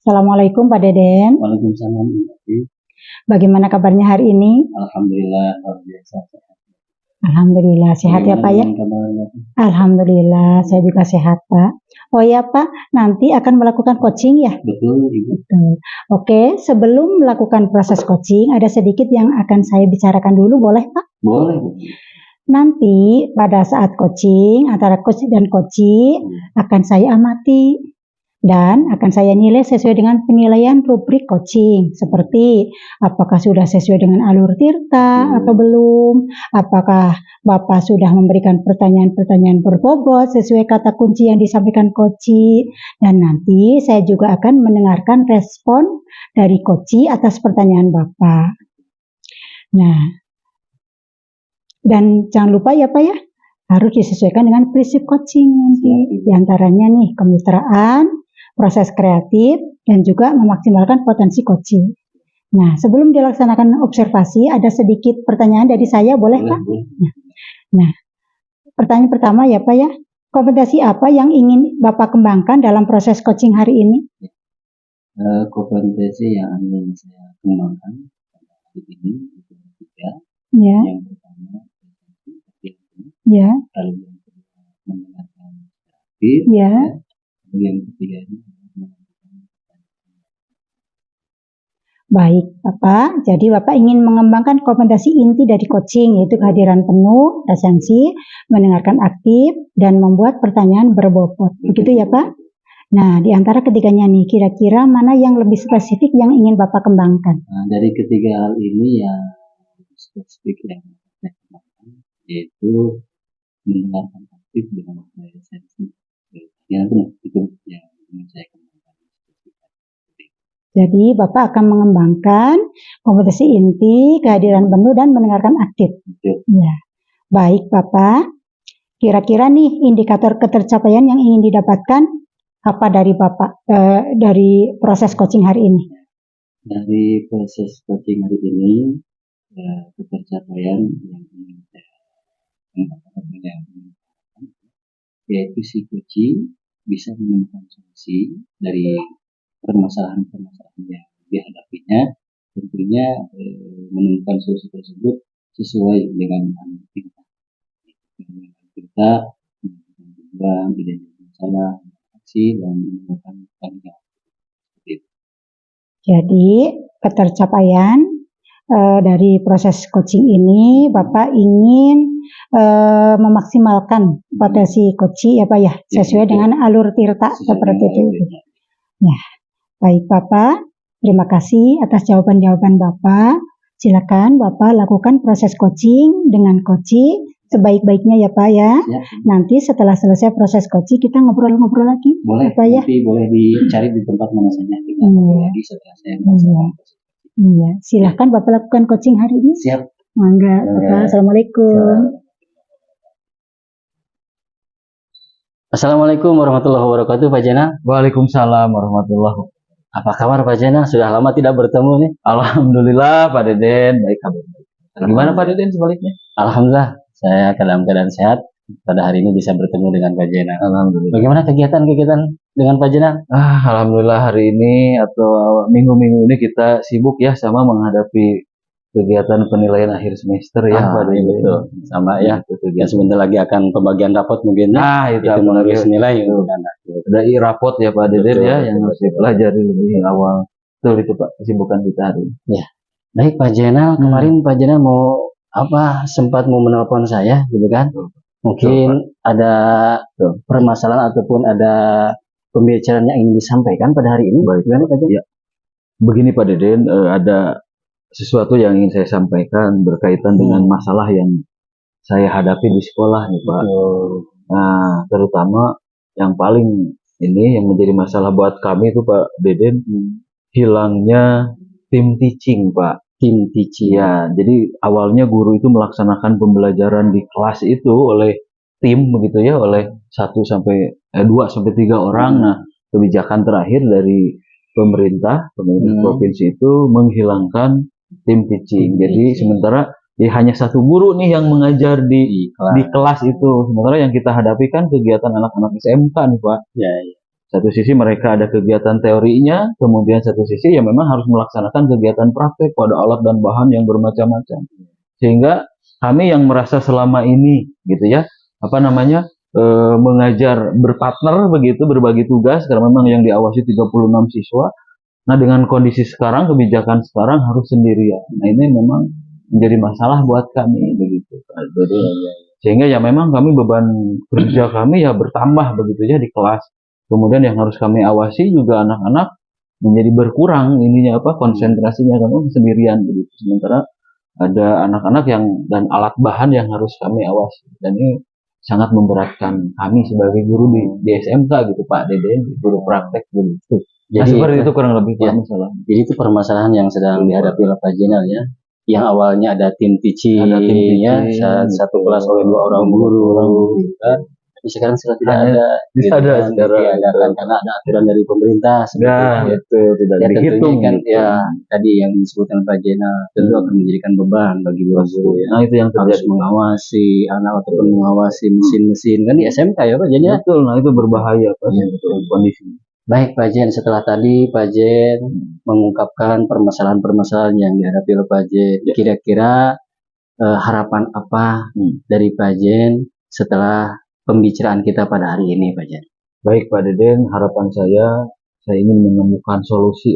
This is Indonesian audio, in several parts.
Assalamualaikum Pak Deden. Waalaikumsalam. Bagaimana kabarnya hari ini? Alhamdulillah, luar biasa. Alhamdulillah sehat ya Pak ya? Alhamdulillah saya juga sehat Pak. Oh ya Pak, nanti akan melakukan coaching ya? Betul Ibu. Betul. Oke, sebelum melakukan proses coaching ada sedikit yang akan saya bicarakan dulu, boleh Pak? Boleh. Nanti pada saat coaching antara coach dan coachee akan saya amati dan akan saya nilai sesuai dengan penilaian rubrik coaching, seperti apakah sudah sesuai dengan alur tirta atau belum, apakah Bapak sudah memberikan pertanyaan-pertanyaan berbobot sesuai kata kunci yang disampaikan coachee, dan nanti saya juga akan mendengarkan respon dari coachee atas pertanyaan Bapak. Nah, dan jangan lupa ya Pak ya, harus disesuaikan dengan prinsip coaching nanti, diantaranya nih kemitraan, proses kreatif, dan juga memaksimalkan potensi coaching. Nah, sebelum dilaksanakan observasi, ada sedikit pertanyaan dari saya, boleh Pak? Nah, pertanyaan pertama ya Pak ya, kompetensi apa yang ingin Bapak kembangkan dalam proses coaching hari ini? Kompetensi yang ingin saya kembangkan hari ini itu tiga. Ya. Yang pertama, ya. Lalu yang kedua, mendengarkan kreatif. Ya. Yang ketiga ini baik Bapak, jadi Bapak ingin mengembangkan kompetensi inti dari coaching, yaitu kehadiran penuh, presensi, mendengarkan aktif, dan membuat pertanyaan berbobot. Begitu ya Pak? Nah, di antara ketiganya nih, kira-kira mana yang lebih spesifik yang ingin Bapak kembangkan? Nah, dari ketiga hal ini yang spesifik yang saya kembangkan, yaitu mendengarkan aktif dengan presensi. Yang itu yang ingin saya kembangkan. Jadi Bapak akan mengembangkan kompetensi inti, kehadiran penuh, dan mendengarkan aktif. Ya, baik Bapak. Kira-kira nih indikator ketercapaian yang ingin didapatkan apa dari Bapak dari proses coaching hari ini? Dari proses coaching hari ini, ketercapaian yang ingin saya kembangkan yaitu si coaching bisa menemukan solusi dari permasalahan-permasalahan yang dihadapinya, tentunya menemukan solusi tersebut sesuai dengan alur tirta. Kita tujuan, identitas masalah, aksi, dan menemukan tanggung. Jadi ketercapaian dari proses coaching ini Bapak ingin memaksimalkan potensi coaching ya Pak ya, sesuai dengan alur tirta seperti itu. Ya. Baik Bapak, terima kasih atas jawaban-jawaban Bapak. Silakan Bapak lakukan proses coaching dengan coaching sebaik-baiknya ya Pak ya. Nanti setelah selesai proses coaching kita ngobrol-ngobrol lagi. Boleh Pak ya. Nanti boleh dicari di tempat mana saja kita lagi setelah saya Iya, silakan Bapak lakukan coaching hari ini. Siap. Mangga Bapak. Assalamualaikum. Assalamualaikum warahmatullahi wabarakatuh Pak Jena. Waalaikumsalam warahmatullahi wabarakatuh. Apa kabar Pak Jena? Sudah lama tidak bertemu nih. Alhamdulillah Pak Deden, baik kabar. Gimana Pak Deden sebaliknya? Alhamdulillah, saya dalam keadaan sehat. Pada hari ini bisa bertemu dengan Pak Jena. Alhamdulillah. Bagaimana kegiatan-kegiatan dengan Pak Jena? Alhamdulillah hari ini atau minggu-minggu ini kita sibuk ya sama menghadapi kegiatan penilaian akhir semester ya Pak Deden. Betul. Sama ya. Ya sebentar lagi akan pembagian rapot mungkin. Itu menulis nilai. Ada rapot ya Pak Deden ya yang harus dipelajari lebih awal. Betul itu Pak, kesibukan kita hari ini. Ya. Baik Pak Jenal, kemarin Pak Jenal mau sempat mau menelpon saya gitu kan. Mungkin ada permasalahan ataupun ada pembicaraan yang ingin disampaikan pada hari ini. Baik. Gimana Pak Jenal? Ya. Begini Pak Deden, ada sesuatu yang ingin saya sampaikan berkaitan dengan masalah yang saya hadapi di sekolah nih Pak. Nah, terutama yang paling ini yang menjadi masalah buat kami itu Pak Deden, hilangnya tim teaching Pak. Tim teaching. Ya, jadi awalnya guru itu melaksanakan pembelajaran di kelas itu oleh tim begitu ya, oleh 2 sampai 3 orang. Nah, kebijakan terakhir dari pemerintah provinsi itu menghilangkan tim teaching. Jadi sementara hanya 1 guru nih yang mengajar di kelas itu. Sementara yang kita hadapi kan kegiatan anak-anak SMK nih Pak. Ya. Satu sisi mereka ada kegiatan teorinya, kemudian satu sisi ya memang harus melaksanakan kegiatan praktek pada alat dan bahan yang bermacam-macam. Sehingga kami yang merasa selama ini gitu ya, mengajar berpartner begitu, berbagi tugas karena memang yang diawasi 36 siswa. Nah, dengan kondisi sekarang, kebijakan sekarang harus sendirian. Nah, ini memang menjadi masalah buat kami begitu. Sehingga ya memang kami beban kerja kami ya bertambah begitu ya di kelas. Kemudian yang harus kami awasi juga anak-anak menjadi berkurang konsentrasinya karena sendirian begitu. Sementara ada anak-anak yang dan alat bahan yang harus kami awasi, dan ini sangat memberatkan kami sebagai guru di SMK gitu Pak Deden, guru praktek begitu. Jadi seperti itu kurang lebih masalah. Jadi itu permasalahan yang sedang dihadapi oleh Pak Jenal ya. Yang awalnya ada tim teaching, ya, satu kelas oleh 2 orang guru, gitu kan. Tapi sekarang sudah tidak ada. Karena ada aturan dari pemerintah. Itu tidak dihitung. Kan, ya tadi yang disebutkan Pak Jenal tentu akan menjadikan beban bagi guru. Nah, itu yang harus mengawasi anak ataupun mengawasi mesin-mesin kan di SMK ya Pak Jenal. Betul, nah itu berbahaya Pak kondisi. Baik Pak Jen, setelah tadi Pak Jen mengungkapkan permasalahan-permasalahan yang dihadapi oleh Pak Jen, kira-kira harapan apa dari Pak Jen setelah pembicaraan kita pada hari ini Pak Jen? Baik Pak Deden, harapan saya ingin menemukan solusi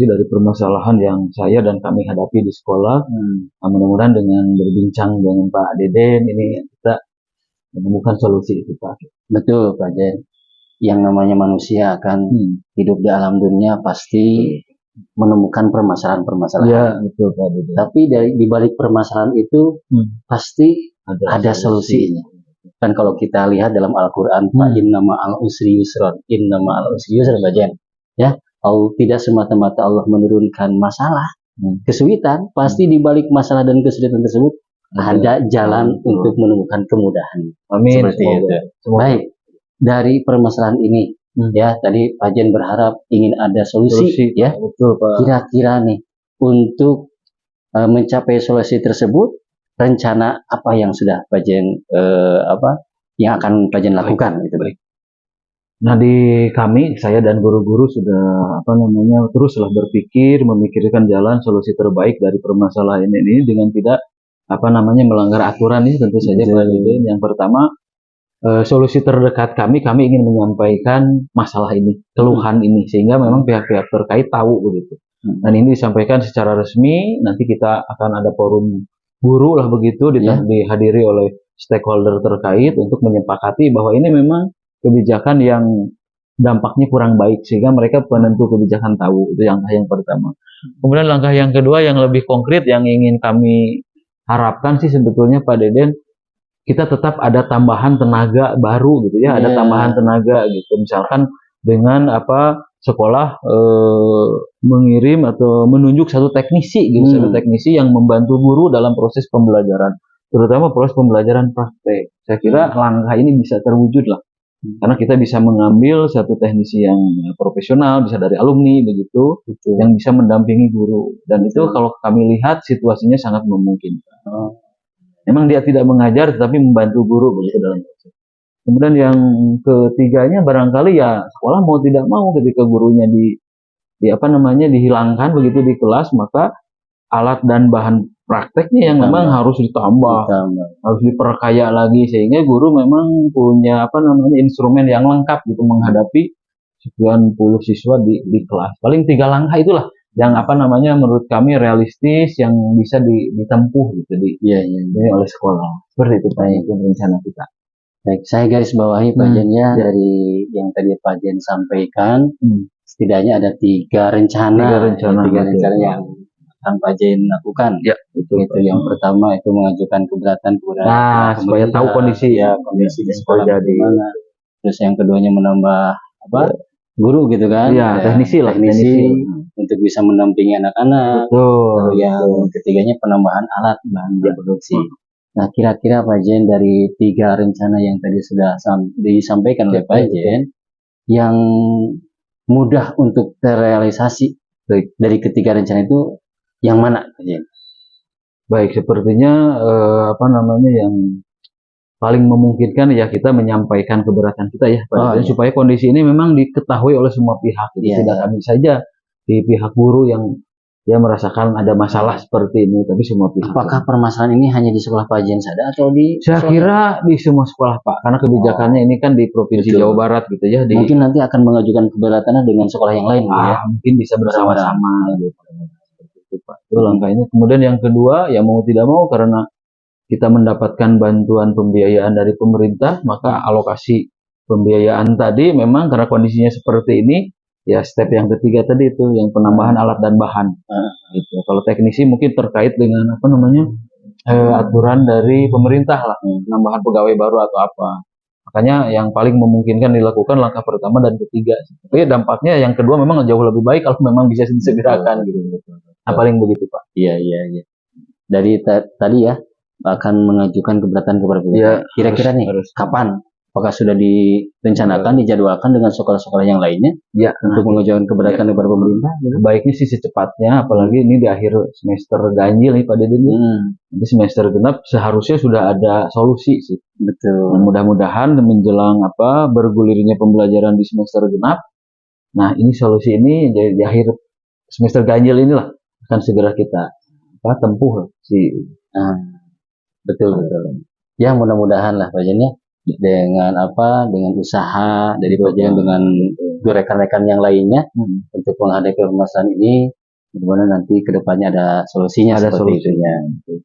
dari permasalahan yang saya dan kami hadapi di sekolah. Nah, mudah-mudahan dengan berbincang dengan Pak Deden ini kita menemukan solusi itu Pak. Betul Pak Jen. Yang namanya manusia akan hidup di alam dunia pasti menemukan permasalahan-permasalahan. Ya, betul Pak Dede. Tapi di balik permasalahan itu pasti ada solusinya. Kan kalau kita lihat dalam Al-Qur'an, inna ma'al usri yusran, inna ma'al usri yusran Pak Jen. Ya, Allah tidak semata-mata Allah menurunkan masalah, kesulitan, pasti di balik masalah dan kesulitan tersebut ada jalan untuk menemukan kemudahan. Amin. Seperti itu. Baik. Dari permasalahan ini, ya tadi Pak Jen berharap ingin ada solusi ya. Betul Pak. Kira-kira nih untuk mencapai solusi tersebut, rencana apa yang sudah Pak Jen yang akan Pak Jen lakukan gitu. Baik. Nah, di kami, saya dan guru-guru sudah teruslah memikirkan jalan solusi terbaik dari permasalahan ini dengan tidak melanggar aturan ini tentu saja Pak Deden. Yang pertama, solusi terdekat kami ingin menyampaikan masalah ini, keluhan ini, sehingga memang pihak-pihak terkait tahu begitu. Dan ini disampaikan secara resmi, nanti kita akan ada forum guru lah begitu, dihadiri oleh stakeholder terkait untuk menyepakati bahwa ini memang kebijakan yang dampaknya kurang baik, sehingga mereka penentu kebijakan tahu. Itu langkah yang pertama. Kemudian langkah yang kedua yang lebih konkret yang ingin kami harapkan sih sebetulnya Pak Deden, kita tetap ada tambahan tenaga baru gitu ya, ada tambahan tenaga gitu. Misalkan dengan sekolah mengirim atau menunjuk satu teknisi gitu, satu teknisi yang membantu guru dalam proses pembelajaran, terutama proses pembelajaran praktek. Saya kira langkah ini bisa terwujud lah. Karena kita bisa mengambil satu teknisi yang profesional, bisa dari alumni begitu, yang bisa mendampingi guru. Dan itu kalau kami lihat situasinya sangat memungkinkan. Memang dia tidak mengajar, tetapi membantu guru begitu dalam proses. Kemudian yang ketiganya barangkali ya sekolah mau tidak mau ketika gurunya dihilangkan begitu di kelas, maka alat dan bahan prakteknya yang memang harus ditambah, harus diperkaya lagi, sehingga guru memang punya instrumen yang lengkap gitu menghadapi sekian puluh siswa di kelas. Paling 3 langkah itulah yang menurut kami realistis yang bisa ditempuh gitu oleh sekolah. Seperti itu Pak, itu rencana kita. Baik, saya garis bawahi Pak Jen ya, dari yang tadi Pak Jen sampaikan, setidaknya ada 3 rencana yang akan Pak Jen lakukan. Ya, itu yang pertama itu mengajukan keberatan kepada supaya tahu kondisi di sekolah bagaimana. Terus yang keduanya menambah guru gitu kan, teknisi untuk bisa mendampingi anak-anak. Lalu yang ketiganya penambahan alat bahan produksi. Nah, kira-kira Pak Jen dari 3 rencana yang tadi sudah disampaikan oleh Pak Jen, yang mudah untuk terrealisasi dari ketiga rencana itu yang mana Pak Jen? Baik, sepertinya yang paling memungkinkan ya kita menyampaikan keberatan kita ya Pak, supaya kondisi ini memang diketahui oleh semua pihak. Tidak kami saja di pihak guru yang merasakan ada masalah seperti ini, tapi semua pihak. Apakah permasalahan ini hanya di sekolah Pak Jen saja atau di? Saya kira di semua sekolah Pak, karena kebijakannya ini kan di Provinsi Jawa Barat gitu ya. Mungkin nanti akan mengajukan keberatan dengan sekolah yang lain mungkin bisa bersama-sama gitu. Itu Pak, itu langkahnya. Kemudian yang kedua, ya mau tidak mau karena kita mendapatkan bantuan pembiayaan dari pemerintah, maka alokasi pembiayaan tadi memang karena kondisinya seperti ini, ya step yang ketiga tadi itu yang penambahan alat dan bahan. Gitu. Kalau teknisi mungkin terkait dengan aturan dari pemerintah lah, penambahan pegawai baru atau apa. Makanya yang paling memungkinkan dilakukan langkah pertama dan ketiga. Tapi dampaknya yang kedua memang jauh lebih baik kalau memang bisa disegerakan gitu. Nah, paling begitu Pak. Iya. Dari tadi ya akan mengajukan keberatan kepada pemerintah. Kira-kira nih kapan? Apakah sudah direncanakan, dijadwalkan dengan sekolah-sekolah yang lainnya untuk mengajukan keberatan kepada pemerintah? Baiknya sih secepatnya, apalagi ini di akhir semester ganjil nih Pak Deden. Jadi semester genap seharusnya sudah ada solusi sih. Betul. Dan mudah-mudahan menjelang bergulirnya pembelajaran di semester genap. Nah, ini solusi ini di akhir semester ganjil inilah akan segera kita tempuh sih. Betul. Ya mudah-mudahan lah Pak Jen ya, dengan usaha dari Pak Jen dengan rekan-rekan yang lainnya untuk menghadapi permasalahan ini, mudah-mudahan nanti kedepannya ada solusinya.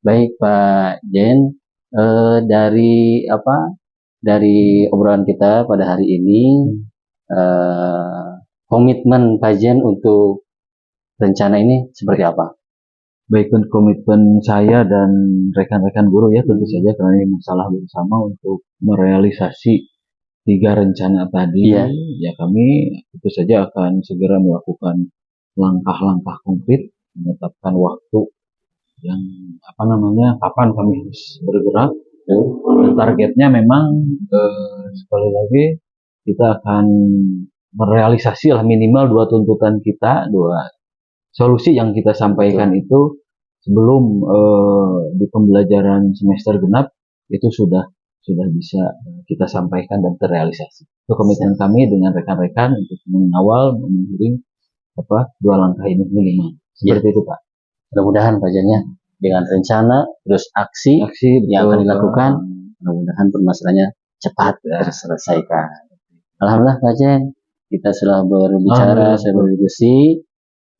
Baik Pak Jen, dari obrolan kita pada hari ini, komitmen Pak Jen untuk rencana ini seperti apa? Baik, komitmen saya dan rekan-rekan guru ya tentu saja karena ini masalah bersama untuk merealisasi 3 rencana tadi. Ya kami tentu saja akan segera melakukan langkah-langkah konkret, menetapkan waktu yang kapan kami harus bergerak. Dan targetnya memang sekali lagi kita akan merealisasi lah minimal 2 tuntutan kita, 2 solusi yang kita sampaikan itu sebelum di pembelajaran semester genap itu sudah bisa kita sampaikan dan terrealisasi. Itu komitmen kami dengan rekan-rekan untuk mengawal, mengiring 2 langkah ini minimal. Seperti itu Pak. Mudah-mudahan Pak Jen ya, dengan rencana terus aksi yang akan dilakukan, mudah-mudahan permasalahannya cepat terselesaikan. Alhamdulillah Pak Jen, kita sudah berbicara, sudah berdiskusi.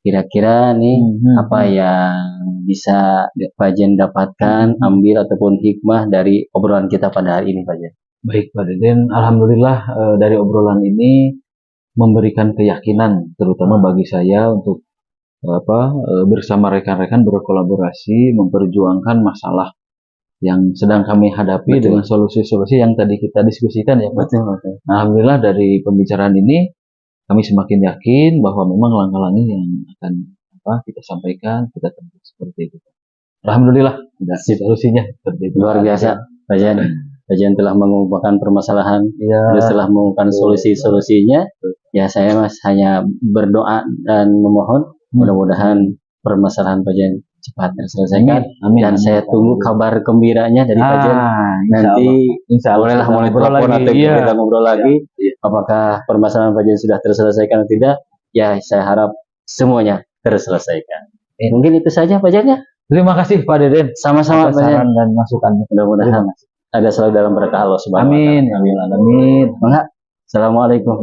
Kira-kira nih apa yang bisa Pak Jen dapatkan, ambil ataupun hikmah dari obrolan kita pada hari ini Pak Jen? Baik Pak Deden, alhamdulillah dari obrolan ini memberikan keyakinan terutama bagi saya untuk bersama rekan-rekan berkolaborasi memperjuangkan masalah yang sedang kami hadapi dengan solusi-solusi yang tadi kita diskusikan ya Pak. Betul. Alhamdulillah dari pembicaraan ini kami semakin yakin bahwa memang langkah-langkah yang akan kita sampaikan kita tempuh seperti itu. Alhamdulillah sudah solusinya seperti itu. Luar biasa Pak Jen. Pak Jen telah mengungkapkan permasalahan, telah mengungkapkan solusi-solusinya. Ya saya hanya berdoa dan memohon mudah-mudahan permasalahan Pak Jen cepat terselesaikan. Amin. Dan saya tunggu kabar gembiranya dari Pak Jen. Nanti bolehlah mulai telepon atau kita ngobrol lagi. Apakah permasalahan Pak Jen sudah terselesaikan atau tidak? Ya saya harap semuanya terselesaikan. Mungkin itu saja Pak Jen ya. Terima kasih Pak Deden. Sama-sama Pak Jen. Dan masukannya. Mudah-mudahan ada selalu dalam berkah Allah Subhanahu wa Taala. Amin. Enggak. Assalamualaikum.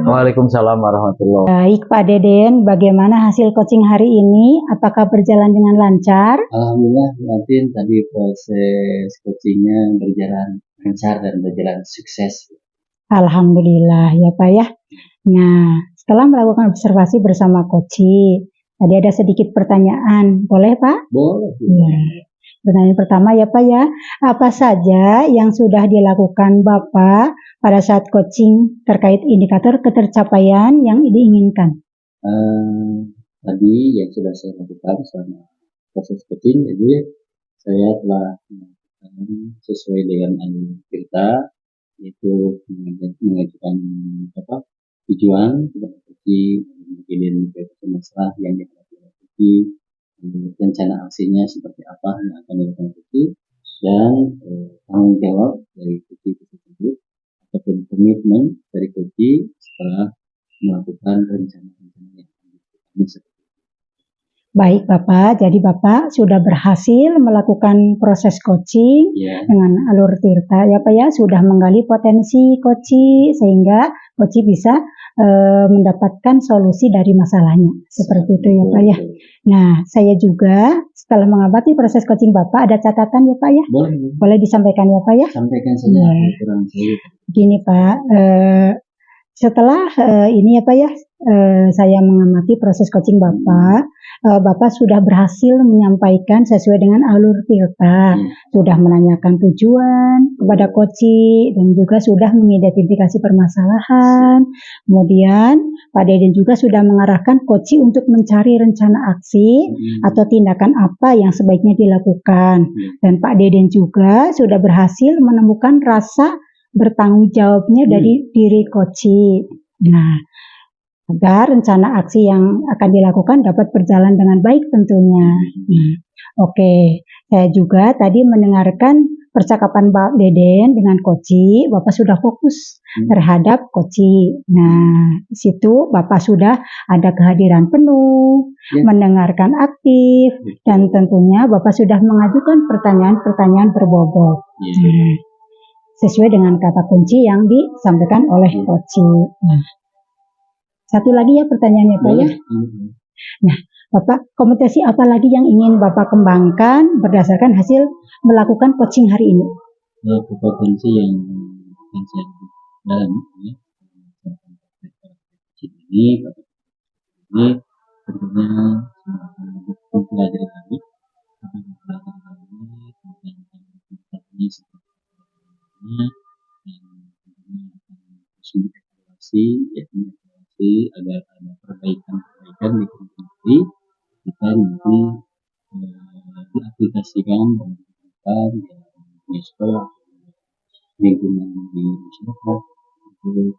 Waalaikumsalam warahmatullahi. Baik Pak Deden, bagaimana hasil coaching hari ini? Apakah berjalan dengan lancar? Alhamdulillah, Martin, tadi proses coachingnya berjalan lancar dan berjalan sukses. Alhamdulillah ya Pak ya. Nah, setelah melakukan observasi bersama Koci, tadi ada sedikit pertanyaan, boleh Pak? Boleh. Ya. Pertanyaan pertama ya Pak ya, apa saja yang sudah dilakukan Bapak pada saat coaching terkait indikator ketercapaian yang diinginkan? Tadi yang sudah saya lakukan selama proses coaching, jadi saya telah melakukan sesuai dengan alur kita, yaitu mengajukan tujuan kepada coaching, kemudian masalah yang dihadapi oleh coaching, rencana aksinya seperti apa yang akan dilakukan coaching, dan tanggung jawab dari coaching tersebut ataupun komitmen dari coaching setelah melakukan rencana-rencana yang akan dilakukan. Baik Bapak, jadi Bapak sudah berhasil melakukan proses coaching dengan alur Tirta ya Pak ya, sudah menggali potensi Koci sehingga Koci bisa mendapatkan solusi dari masalahnya, seperti itu ya Pak ya. Nah, saya juga setelah mengamati proses coaching Bapak ada catatan ya Pak ya? Boleh disampaikan ya Pak ya? Sampaikan saja. Gini Pak, setelah ini ya Pak ya, saya mengamati proses coaching Bapak, Bapak sudah berhasil menyampaikan sesuai dengan alur Tirta, sudah menanyakan tujuan kepada Koci dan juga sudah mengidentifikasi permasalahan. Kemudian Pak Deden juga sudah mengarahkan Koci untuk mencari rencana aksi atau tindakan apa yang sebaiknya dilakukan. Dan Pak Deden juga sudah berhasil menemukan rasa bertanggung jawabnya dari diri Koci. Nah, agar rencana aksi yang akan dilakukan dapat berjalan dengan baik tentunya. Oke, saya juga tadi mendengarkan percakapan Pak Deden dengan Koci, Bapak sudah fokus terhadap Koci. Nah, di situ Bapak sudah ada kehadiran penuh, mendengarkan aktif, dan tentunya Bapak sudah mengajukan pertanyaan-pertanyaan berbobot. Sesuai dengan kata kunci yang disampaikan oleh Koci. Satu lagi ya pertanyaannya Pak ya. Nah, Bapak, kompetensi apa lagi yang ingin Bapak kembangkan berdasarkan hasil melakukan coaching hari ini? Kompetensi yang akan saya dalami ini tentunya mempelajari lagi kemudian evaluasi agar ada perbaikan di komunikasi kita nanti diaplikasikan dan di sekolah lingkungan di masyarakat untuk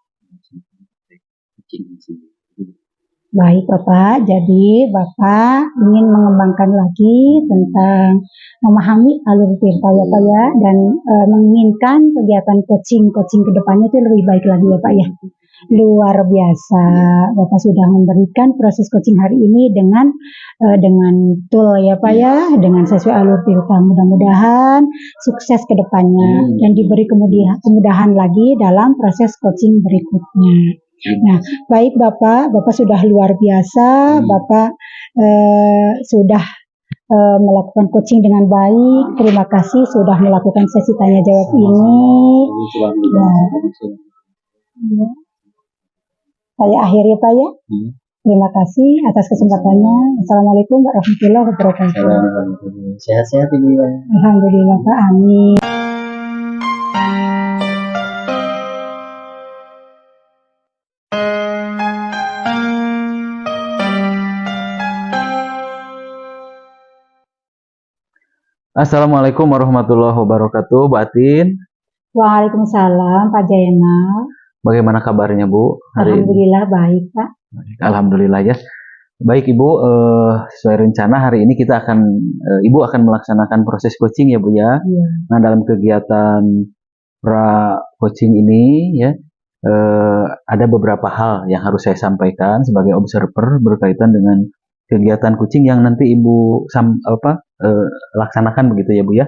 Baik Bapak, jadi Bapak ingin mengembangkan lagi tentang memahami alur Tirta ya Pak ya, dan menginginkan kegiatan coaching ke depannya itu lebih baik lagi ya Pak ya. Luar biasa, Bapak sudah memberikan proses coaching hari ini dengan tool ya Pak ya, dengan sesuai alur Tirta. Mudah-mudahan sukses ke depannya dan diberi kemudahan lagi dalam proses coaching berikutnya. Nah, baik Bapak sudah luar biasa, Bapak sudah melakukan coaching dengan baik. Terima kasih sudah melakukan sesi tanya jawab ini. Saya akhiri Pak ya. Terima kasih atas kesempatannya. Assalamualaikum warahmatullahi wabarakatuh. Sehat-sehat Ibu. Alhamdulillah Pak, amin. Assalamualaikum warahmatullahi wabarakatuh, Batin. Waalaikumsalam Pak Jainal. Bagaimana kabarnya Bu? Alhamdulillah baik Pak. Alhamdulillah ya. Baik Ibu, sesuai rencana hari ini kita akan Ibu akan melaksanakan proses coaching ya Bu ya. Nah, dalam kegiatan pra coaching ini ya ada beberapa hal yang harus saya sampaikan sebagai observer berkaitan dengan kegiatan coaching yang nanti Ibu laksanakan begitu ya Bu ya.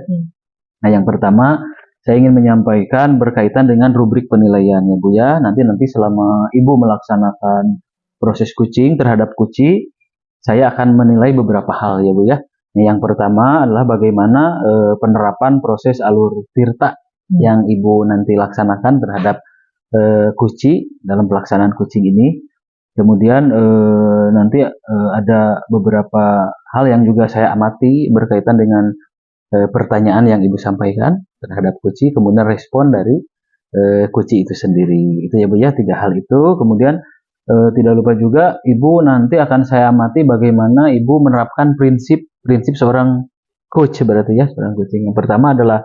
Nah, yang pertama saya ingin menyampaikan berkaitan dengan rubrik penilaian ya Bu ya. Nanti selama Ibu melaksanakan proses coaching terhadap kuci, saya akan menilai beberapa hal ya Bu ya. Yang pertama adalah bagaimana penerapan proses alur tirta yang Ibu nanti laksanakan terhadap kuci dalam pelaksanaan coaching ini. Kemudian nanti ada beberapa hal yang juga saya amati berkaitan dengan pertanyaan yang Ibu sampaikan terhadap kuci, kemudian respon dari kuci itu sendiri. Itu ya Bu ya, 3 hal itu. Kemudian tidak lupa juga Ibu nanti akan saya amati bagaimana Ibu menerapkan prinsip seorang coach berarti ya, seorang coaching. Yang pertama adalah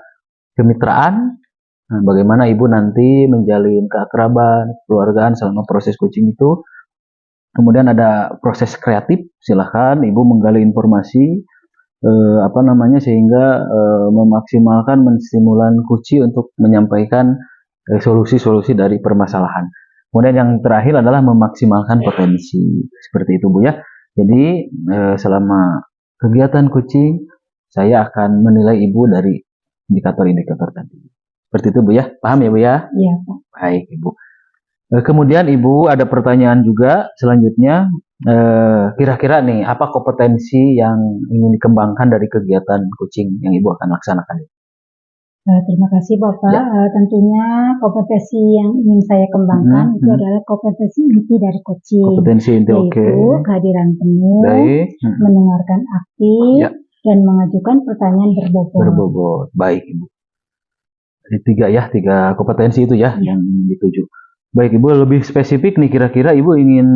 kemitraan. Nah, bagaimana Ibu nanti menjalin keakraban, keluargaan selama proses coaching itu. Kemudian ada proses kreatif, silahkan Ibu menggali informasi sehingga memaksimalkan menstimulan kuci untuk menyampaikan solusi-solusi dari permasalahan. Kemudian yang terakhir adalah memaksimalkan potensi, seperti itu Bu ya. Jadi selama kegiatan coaching saya akan menilai Ibu dari indikator-indikator tadi. Seperti itu Bu ya, paham ya Bu ya? Iya Pak. Baik Ibu. Kemudian Ibu ada pertanyaan juga selanjutnya, kira-kira nih apa kompetensi yang ingin dikembangkan dari kegiatan coaching yang Ibu akan laksanakan? Terima kasih Bapak. Ya. Tentunya kompetensi yang ingin saya kembangkan itu adalah kompetensi inti dari coaching. Kompetensi inti, yaitu kehadiran penuh, baik. mendengarkan aktif, Ya. dan mengajukan pertanyaan berbobot. Baik Ibu. Jadi 3 kompetensi itu ya yang dituju. Baik Ibu, lebih spesifik nih kira-kira Ibu ingin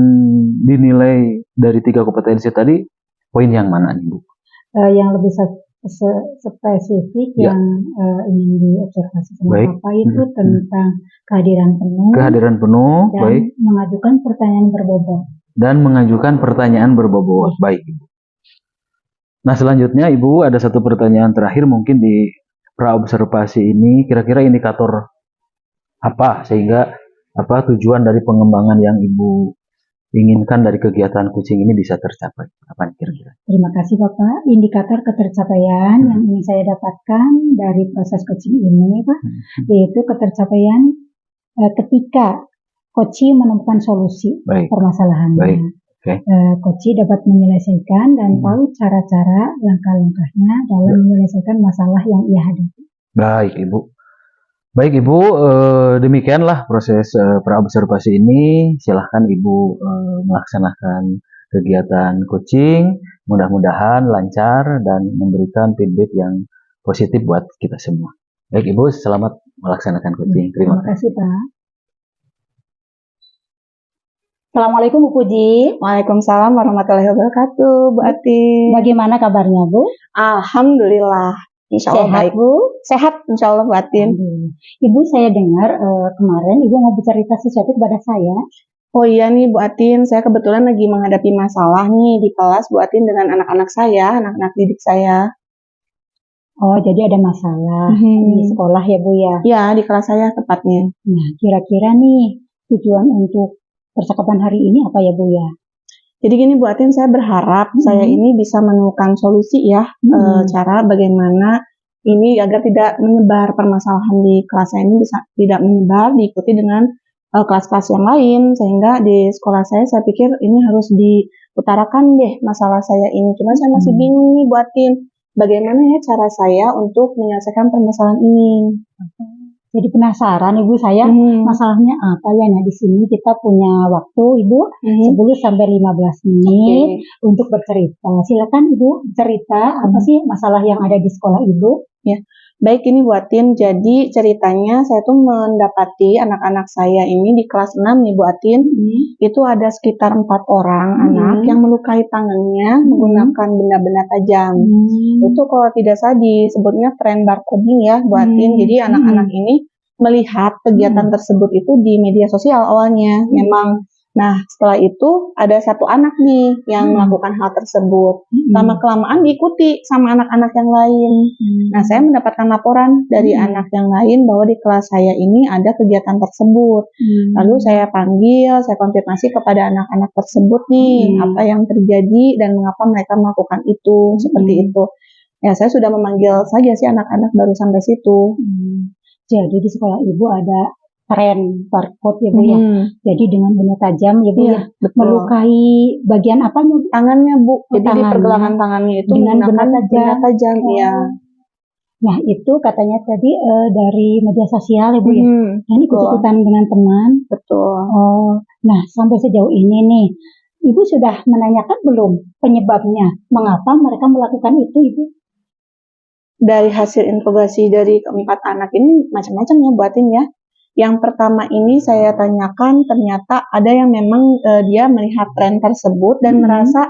dinilai dari 3 kompetensi tadi, poin yang mana nih Bu? Yang lebih spesifik yang ingin diobservasi sama Bapak itu tentang kehadiran penuh, dan baik. mengajukan pertanyaan berbobot. Baik Ibu. Nah selanjutnya Ibu ada satu pertanyaan terakhir mungkin di praobservasi ini, kira-kira indikator apa sehingga tujuan dari pengembangan yang Ibu inginkan dari kegiatan coaching ini bisa tercapai? Apa kira-kira? Terima kasih Bapak. Indikator ketercapaian yang ingin saya dapatkan dari proses coaching ini Pak, yaitu ketercapaian ketika coaching menemukan solusi permasalahannya. Coaching dapat menyelesaikan dan tahu cara-cara langkah-langkahnya dalam menyelesaikan masalah yang ia hadapi. Baik Ibu, demikianlah proses praobservasi ini. Silahkan Ibu melaksanakan kegiatan coaching, mudah-mudahan lancar dan memberikan feedback yang positif buat kita semua. Baik Ibu, selamat melaksanakan coaching. Terima kasih Pak. Assalamualaikum Bu Puji. Waalaikumsalam warahmatullahi wabarakatuh, Bu Atin. Bagaimana kabarnya Bu? Alhamdulillah. Insya Allah sehat baik. Bu? Sehat insya Allah Bu Atin. Ibu, saya dengar kemarin Ibu mau bercerita sesuatu kepada saya. Oh iya nih Bu Atin, saya kebetulan lagi menghadapi masalah nih di kelas Bu Atin dengan anak-anak saya, anak-anak didik saya. Oh, jadi ada masalah di sekolah ya Bu ya? Ya, di kelas saya tepatnya. Nah, kira-kira nih tujuan untuk percakapan hari ini apa ya Bu ya? Jadi gini Bu Atin, saya berharap saya ini bisa menemukan solusi ya, cara bagaimana ini agar tidak menyebar permasalahan di kelas saya ini bisa tidak menyebar, diikuti dengan kelas-kelas yang lain, sehingga di sekolah saya pikir ini harus diutarakan deh masalah saya ini. Cuma saya masih bingung nih Bu Atin, bagaimana ya cara saya untuk menyelesaikan permasalahan ini. Jadi penasaran Ibu saya masalahnya apa ya. Nah di sini kita punya waktu Ibu 10 sampai 15 menit untuk bercerita. Silakan Ibu cerita apa sih masalah yang ada di sekolah Ibu? Ya, baik ini Bu Atin. Jadi ceritanya saya tuh mendapati anak-anak saya ini di kelas 6 nih Bu Atin. Itu ada sekitar 4 orang anak yang melukai tangannya menggunakan benda-benda tajam. Itu kalau tidak salah disebutnya tren barcoding ya Bu Atin. Jadi anak-anak ini melihat kegiatan tersebut itu di media sosial awalnya memang. Nah setelah itu ada satu anak nih yang melakukan hal tersebut. Lama-kelamaan diikuti sama anak-anak yang lain. Nah saya mendapatkan laporan dari anak yang lain bahwa di kelas saya ini ada kegiatan tersebut. Lalu saya panggil, saya konfirmasi kepada anak-anak tersebut nih apa yang terjadi dan mengapa mereka melakukan itu seperti itu. Ya saya sudah memanggil saja sih anak-anak baru sampai situ. Jadi di sekolah ibu ada tren barcode ya Bu ya. Jadi dengan benda tajam ya Bu Iya, ya, betul. melukai bagian apa Bu? Tangannya Bu, jadi di tangannya. pergelangan tangannya itu Dengan menggunakan benda tajam. benda tajam, iya. Nah itu katanya tadi dari media sosial ya Bu ya. Dan betul. ikut-ikutan dengan teman. Betul. Oh, nah sampai sejauh ini nih, Ibu sudah menanyakan belum penyebabnya? Mengapa mereka melakukan itu Ibu? Dari hasil interogasi dari keempat anak ini macam-macam ya buatin ya. Yang pertama ini saya tanyakan, ternyata ada yang memang dia melihat tren tersebut dan merasa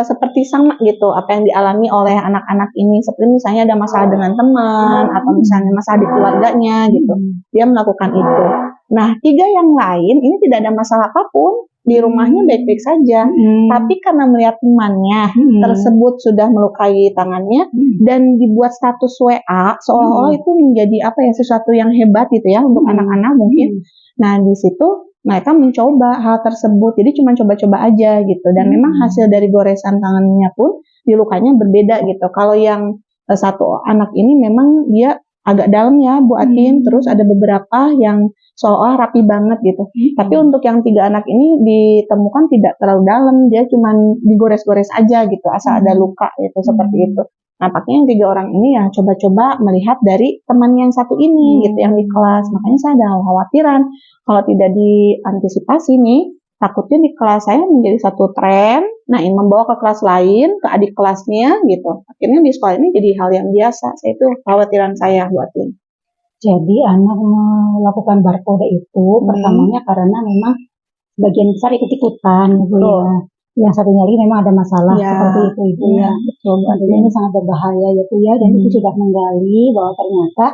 seperti sama gitu apa yang dialami oleh anak-anak ini, seperti misalnya ada masalah dengan teman atau misalnya masalah di keluarganya gitu, dia melakukan itu. Nah 3 yang lain ini tidak ada masalah apapun, di rumahnya baik-baik saja, tapi karena melihat temannya tersebut sudah melukai tangannya dan dibuat status WA seolah-olah itu menjadi apa ya, sesuatu yang hebat gitu ya untuk anak-anak mungkin. Nah di situ mereka mencoba hal tersebut, jadi cuma coba-coba aja gitu, dan memang hasil dari goresan tangannya pun dilukanya berbeda gitu. Kalau yang satu anak ini memang dia agak dalam ya Bu Atin, terus ada beberapa yang seolah rapi banget gitu. Tapi untuk yang 3 anak ini ditemukan tidak terlalu dalam, dia cuma digores-gores aja gitu, asal ada luka gitu, seperti itu. Nampaknya yang 3 orang ini ya coba-coba melihat dari teman yang satu ini gitu, yang di kelas. Makanya saya ada khawatiran kalau tidak diantisipasi nih, takutnya di kelas saya menjadi satu tren, nah ini membawa ke kelas lain, ke adik kelasnya gitu. Akhirnya di sekolah ini jadi hal yang biasa. Itu khawatiran saya buatin. Jadi anak melakukan barcode itu pertamanya karena memang sebagian besar ikut-ikutan gitu ya. Yang satunya lagi memang ada masalah seperti itu Ibu ya. Betul. Tentunya ini sangat berbahaya ya Bu ya, dan Ibu sudah menggali bahwa ternyata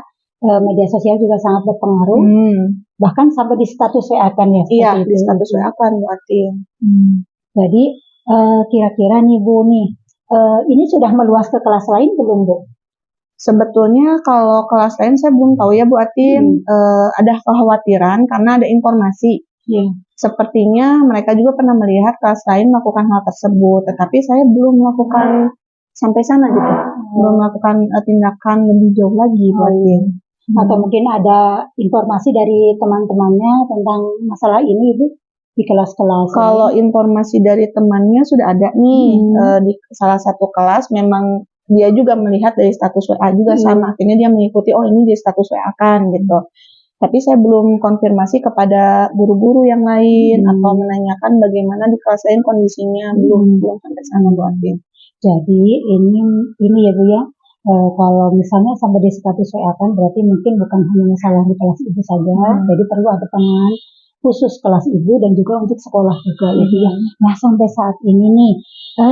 media sosial juga sangat berpengaruh. Bahkan sampai di status WA kan ya. Iya, di status WA kan berarti. Jadi kira-kira nih Bu nih, ini sudah meluas ke kelas lain belum Bu? Sebetulnya kalau kelas lain saya belum tahu ya Bu Atin, ada kekhawatiran karena ada informasi. Sepertinya mereka juga pernah melihat kelas lain melakukan hal tersebut, tetapi saya belum melakukan sampai sana gitu, belum melakukan tindakan lebih jauh lagi Bu Atin. Atau mungkin ada informasi dari teman-temannya tentang masalah ini Ibu di kelas-kelas? Kalau informasi dari temannya sudah ada nih, di salah satu kelas memang dia juga melihat dari status WA juga sama, akhirnya dia mengikuti, oh ini di status WA kan gitu. Tapi saya belum konfirmasi kepada guru-guru yang lain atau menanyakan bagaimana di kelas lain kondisinya, belum sampai sana Bu Atin. Jadi ini ya Bu ya, kalau misalnya sampai di status WA kan berarti mungkin bukan hanya masalah di kelas Ibu saja, jadi perlu ada penanganan khusus kelas Ibu dan juga untuk sekolah juga ya Bu ya. Nah sampai saat ini nih,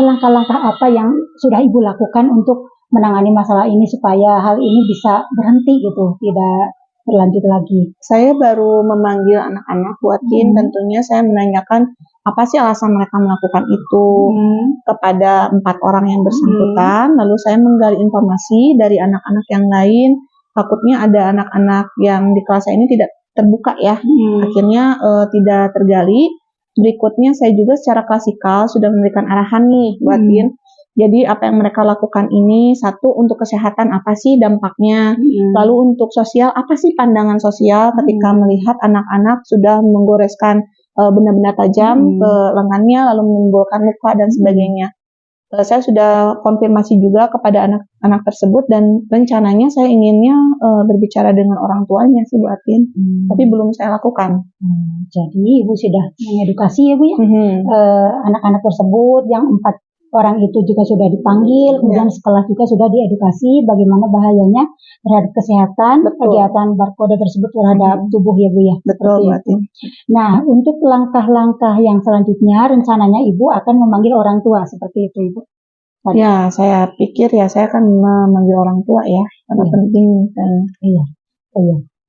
langkah-langkah apa yang sudah Ibu lakukan untuk menangani masalah ini supaya hal ini bisa berhenti gitu, tidak berlanjut lagi? Saya baru memanggil anak-anak buatin, tentunya saya menanyakan apa sih alasan mereka melakukan itu kepada 4 orang yang bersangkutan, lalu saya menggali informasi dari anak-anak yang lain, takutnya ada anak-anak yang di kelas saya ini tidak terbuka ya, akhirnya tidak tergali. Berikutnya saya juga secara klasikal sudah memberikan arahan nih buatin. Jadi apa yang mereka lakukan ini, satu untuk kesehatan apa sih dampaknya, lalu untuk sosial apa sih pandangan sosial ketika melihat anak-anak sudah menggoreskan benda-benda tajam ke lengannya lalu menimbulkan luka dan sebagainya. Saya sudah konfirmasi juga kepada anak-anak tersebut dan rencananya saya inginnya berbicara dengan orang tuanya sih Bu Atin, tapi belum saya lakukan. Jadi Ibu sudah mengedukasi ya Bu ya, anak-anak tersebut yang 4 orang itu juga sudah dipanggil, kemudian setelah juga sudah diedukasi bagaimana bahayanya terhadap kesehatan, kegiatan barcode tersebut terhadap tubuh ya Bu ya. Betul Bu Atin. Nah untuk langkah-langkah yang selanjutnya rencananya Ibu akan memanggil orang tua seperti itu Ibu? Ya saya pikir ya saya akan memanggil orang tua ya, karena penting. Iya.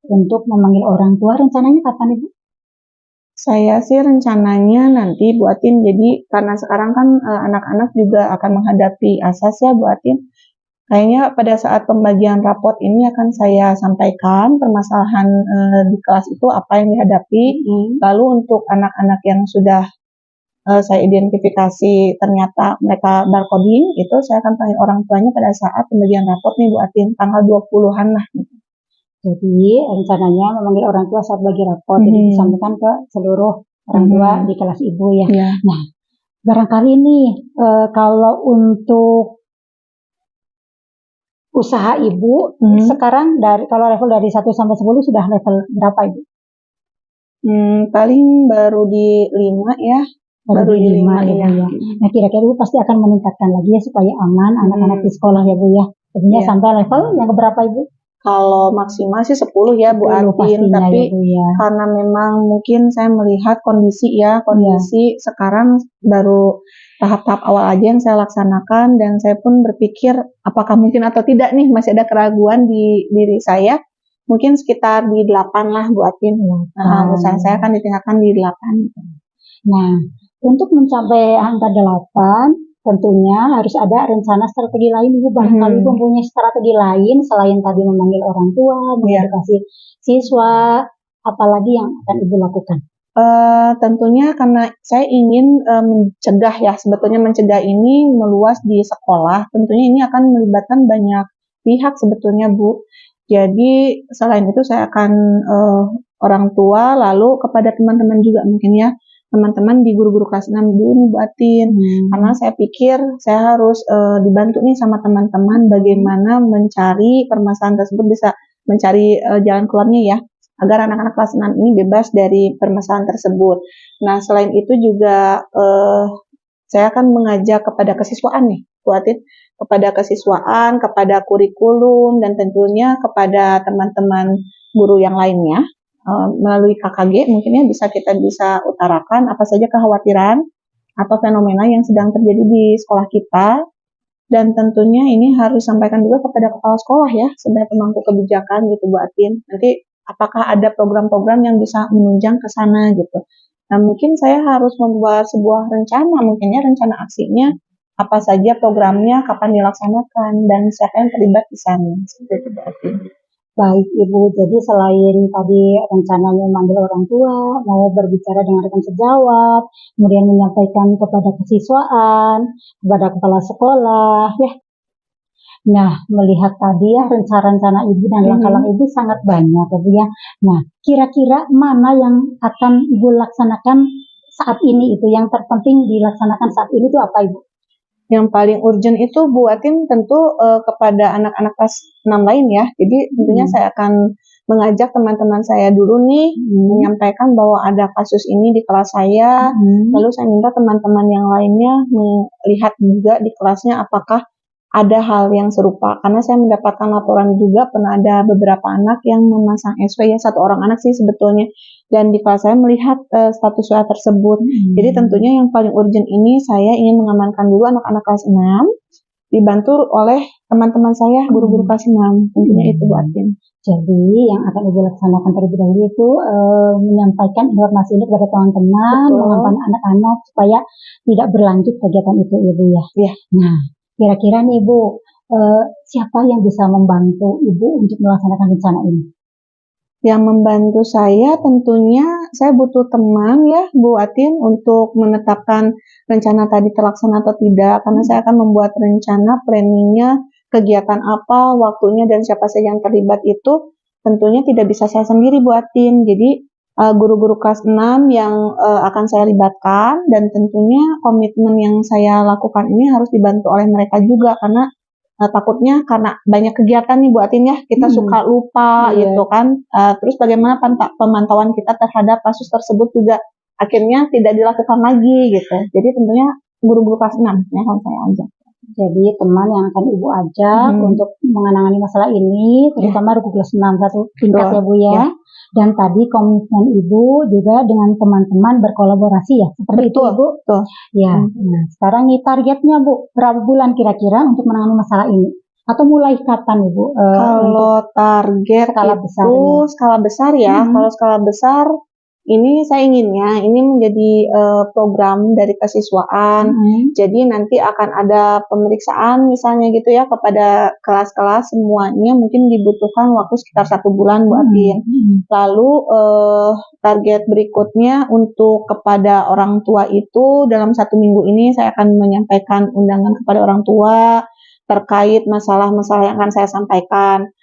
Untuk memanggil orang tua rencananya kapan Ibu? Saya sih rencananya nanti Bu Atin, jadi karena sekarang kan anak-anak juga akan menghadapi asas ya Bu Atin. Kayaknya pada saat pembagian raport ini akan saya sampaikan permasalahan di kelas itu apa yang dihadapi. Lalu untuk anak-anak yang sudah saya identifikasi ternyata mereka barcoding, itu saya akan panggil orang tuanya pada saat pembagian raport nih Bu Atin, tanggal 20-an lah. Jadi rencananya memanggil orang tua saat bagi rapor, jadi disampaikan ke seluruh orang tua di kelas ibu ya. Nah, barangkali nih kalau untuk usaha ibu sekarang kalau level dari 1 sampai 10 sudah level berapa ibu? Paling baru di 5 ya. Baru di 5 ya. Nah, kira-kira ibu pasti akan meningkatkan lagi ya supaya aman anak-anak di sekolah ya Bu ya. Tentunya sampai level yang berapa ibu? Kalau maksimal sih 10 ya Bu Atin, tapi ya, karena memang mungkin saya melihat kondisi sekarang baru tahap-tahap awal aja yang saya laksanakan, dan saya pun berpikir apakah mungkin atau tidak nih masih ada keraguan di diri saya, mungkin sekitar di 8 lah Bu Atin. Usaha saya akan ditingkatkan di 8. Nah, untuk mencapai angka 8 tentunya harus ada rencana strategi lain Ibu. Barangkali mempunyai strategi lain selain tadi memanggil orang tua, mengedukasi siswa, apalagi yang akan Ibu lakukan? Tentunya karena saya ingin mencegah ya, sebetulnya mencegah ini meluas di sekolah, tentunya ini akan melibatkan banyak pihak sebetulnya Bu. Jadi selain itu saya akan orang tua, lalu kepada teman-teman juga mungkin ya, teman-teman di guru-guru kelas 6 dulu nih Bu Atin, karena saya pikir saya harus dibantu nih sama teman-teman bagaimana mencari permasalahan tersebut, bisa mencari jalan keluarnya ya, agar anak-anak kelas 6 ini bebas dari permasalahan tersebut. Nah, selain itu juga saya akan mengajak kepada kesiswaan nih Bu Atin, kepada kesiswaan, kepada kurikulum, dan tentunya kepada teman-teman guru yang lainnya. Melalui KKG mungkin ya kita bisa utarakan apa saja kekhawatiran atau fenomena yang sedang terjadi di sekolah kita, dan tentunya ini harus disampaikan juga kepada kepala sekolah ya sebagai pemangku kebijakan gitu Bu Atin. Nanti apakah ada program-program yang bisa menunjang ke sana gitu. Nah, mungkin saya harus membuat sebuah rencana, mungkin ya rencana aksinya apa saja programnya, kapan dilaksanakan, dan siapa yang terlibat di sana. Seperti itu Bu Atin. Baik Ibu, jadi selain tadi rencananya memanggil orang tua, mau berbicara dengan rekan sejawat, kemudian menyampaikan kepada kesiswaan, kepada kepala sekolah, ya. Nah, melihat tadi ya rencana-rencana Ibu dan langkah-langkah Ibu sangat banyak ya Bu ya. Nah, kira-kira mana yang akan Ibu laksanakan saat ini itu, yang terpenting dilaksanakan saat ini itu apa Ibu? Yang paling urgent itu Bu Atin tentu kepada anak-anak kelas 6 lain ya. Jadi tentunya saya akan mengajak teman-teman saya dulu nih, menyampaikan bahwa ada kasus ini di kelas saya, lalu saya minta teman-teman yang lainnya melihat juga di kelasnya apakah ada hal yang serupa, karena saya mendapatkan laporan juga pernah ada beberapa anak yang memasang SW ya, 1 orang anak sih sebetulnya, dan di kelas saya melihat status WA tersebut. Jadi tentunya yang paling urgent ini saya ingin mengamankan dulu anak-anak kelas 6, dibantu oleh teman-teman saya guru-guru kelas 6, tentunya itu Bu Atin. Jadi yang akan Ibu laksanakan terlebih dahulu itu menyampaikan informasi ini kepada teman-teman, mengamankan anak-anak supaya tidak berlanjut kegiatan itu Ibu ya. Iya. Nah, kira-kira nih Ibu, siapa yang bisa membantu Ibu untuk melaksanakan rencana ini? Yang membantu saya tentunya saya butuh teman ya Bu Atin untuk menetapkan rencana tadi terlaksana atau tidak, karena saya akan membuat rencana planningnya, kegiatan apa, waktunya, dan siapa saja yang terlibat itu tentunya tidak bisa saya sendiri Bu Atin. Jadi guru-guru kelas 6 yang akan saya libatkan, dan tentunya komitmen yang saya lakukan ini harus dibantu oleh mereka juga, karena takutnya karena banyak kegiatan nih Bu Atin ya, kita suka lupa gitu kan, terus bagaimana pemantauan kita terhadap kasus tersebut juga akhirnya tidak dilakukan lagi gitu. Jadi tentunya guru-guru kelas 6 yang akan saya ajak. Jadi teman yang akan Ibu ajak untuk mengenangani masalah ini, terutama guru kelas 6 satu tingkat ya Bu ya. Dan tadi komitmen Ibu juga dengan teman-teman berkolaborasi ya, seperti itu Ibu. Betul. Ya. Nah, sekarang nih targetnya Bu, berapa bulan kira-kira untuk menangani masalah ini? Atau mulai kapan Ibu? Kalau target skala besar itu skala besar ya. Kalau skala besar ini saya inginnya ini menjadi program dari kesiswaan. Jadi nanti akan ada pemeriksaan misalnya gitu ya kepada kelas-kelas semuanya, mungkin dibutuhkan waktu sekitar 1 bulan Bu Atin. Lalu target berikutnya untuk kepada orang tua itu dalam 1 minggu ini saya akan menyampaikan undangan kepada orang tua terkait masalah-masalah yang akan saya sampaikan.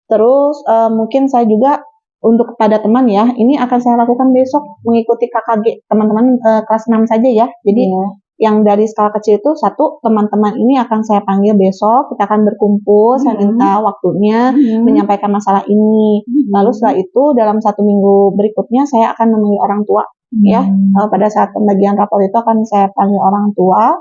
Terus mungkin saya juga untuk kepada teman ya, ini akan saya lakukan besok mengikuti KKG teman-teman kelas 6 saja ya. Jadi yang dari skala kecil itu satu, teman-teman ini akan saya panggil besok, kita akan berkumpul, saya minta waktunya menyampaikan masalah ini. Lalu setelah itu dalam 1 minggu berikutnya saya akan menemui orang tua ya. Pada saat pembagian rapor itu akan saya panggil orang tua.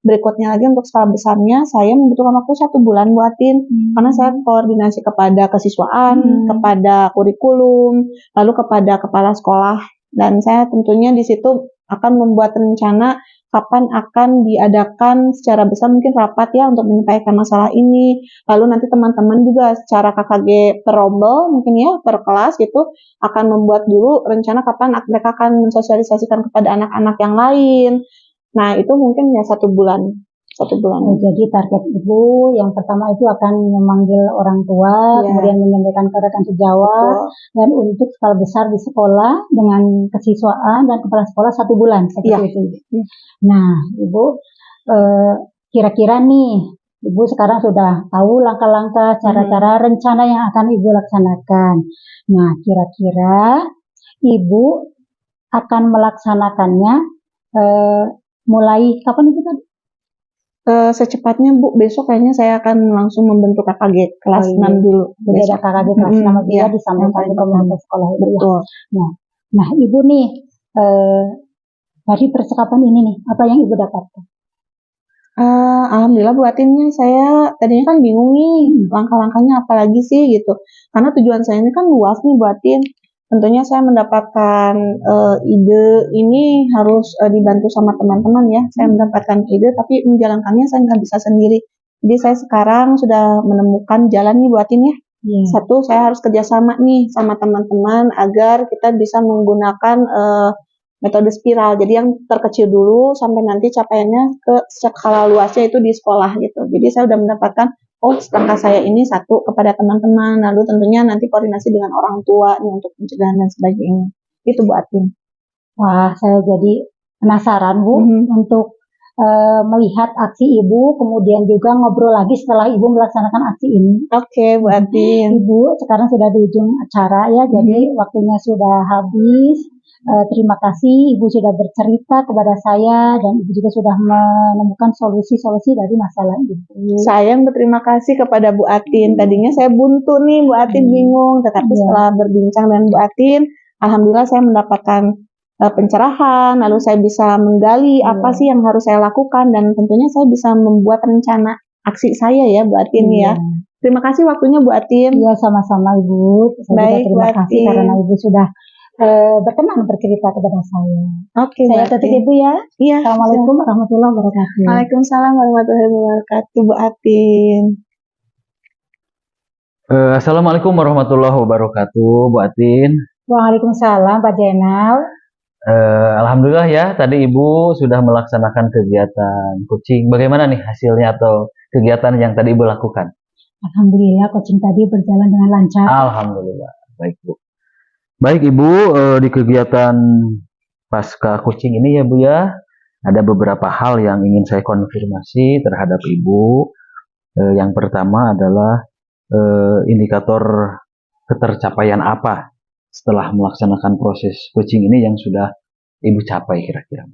Berikutnya lagi untuk skala besarnya saya membutuhkan waktu 1 bulan buatin karena saya koordinasi kepada kesiswaan, kepada kurikulum, lalu kepada kepala sekolah, dan saya tentunya di situ akan membuat rencana kapan akan diadakan secara besar mungkin rapat ya untuk menyampaikan masalah ini. Lalu nanti teman-teman juga secara KKG per rombel mungkin ya per kelas gitu akan membuat dulu rencana kapan mereka akan mensosialisasikan kepada anak-anak yang lain. Nah itu mungkin ya 1 bulan. Jadi target Ibu yang pertama itu akan memanggil orang tua, kemudian menyampaikan ke rekan sejawat, dan untuk skala besar di sekolah dengan kesiswaan dan kepala sekolah 1 bulan seperti itu. Nah Ibu kira-kira nih Ibu sekarang sudah tahu langkah-langkah cara-cara rencana yang akan Ibu laksanakan. Nah kira-kira Ibu akan melaksanakannya mulai kapan itu tadi? Secepatnya Bu, besok kayaknya saya akan langsung membentuk KKG kelas 6 dulu. Jadi ada KKG kelas 6 dia disampaikan ke komunitas sekolah itu. Betul. Nah Ibu nih dari percakapan ini nih, apa yang Ibu dapatkan? Alhamdulillah buatinnya saya tadinya kan bingung nih langkah-langkahnya apa lagi sih gitu. Karena tujuan saya ini kan luas nih buatin. Tentunya saya mendapatkan ide ini harus dibantu sama teman-teman ya. Saya mendapatkan ide tapi menjalankannya saya nggak bisa sendiri. Jadi saya sekarang sudah menemukan jalan nih buatin ya. Satu, saya harus kerjasama nih sama teman-teman agar kita bisa menggunakan metode spiral. Jadi yang terkecil dulu sampai nanti capaiannya ke skala luasnya itu di sekolah gitu. Jadi saya sudah mendapatkan langkah saya ini satu kepada teman-teman, lalu tentunya nanti koordinasi dengan orang tua nih untuk pencegahan dan sebagainya. Itu Bu Atin. Wah, saya jadi penasaran Bu untuk melihat aksi Ibu, kemudian juga ngobrol lagi setelah Ibu melaksanakan aksi ini. Oke, Bu Atin. Ibu sekarang sudah di ujung acara ya, jadi waktunya sudah habis. Terima kasih Ibu sudah bercerita kepada saya dan Ibu juga sudah menemukan solusi-solusi dari masalah itu. Saya yang berterima kasih kepada Bu Atin. Tadinya saya buntu nih, Bu Atin bingung, tetapi setelah berbincang dengan Bu Atin, alhamdulillah saya mendapatkan pencerahan, lalu saya bisa menggali apa sih yang harus saya lakukan dan tentunya saya bisa membuat rencana aksi saya ya Bu Atin ya. Terima kasih waktunya Bu Atin. Iya, sama-sama Ibu. Saya juga terima kasih karena Ibu sudah berkenan bercerita kepada saya. Oke, saya tutup Ibu ya. Iya. Assalamualaikum warahmatullahi wabarakatuh. Waalaikumsalam warahmatullahi wabarakatuh, Bu Atin. Assalamualaikum warahmatullahi wabarakatuh, Bu Atin. Waalaikumsalam Pak Jenal. Alhamdulillah ya, tadi Ibu sudah melaksanakan kegiatan coaching. Bagaimana nih hasilnya atau kegiatan yang tadi Ibu lakukan? Alhamdulillah coaching tadi berjalan dengan lancar. Alhamdulillah, baik Bu. Baik Ibu, di kegiatan pasca coaching ini ya Bu ya, ada beberapa hal yang ingin saya konfirmasi terhadap Ibu. Yang pertama adalah indikator ketercapaian apa setelah melaksanakan proses coaching ini yang sudah Ibu capai kira-kira?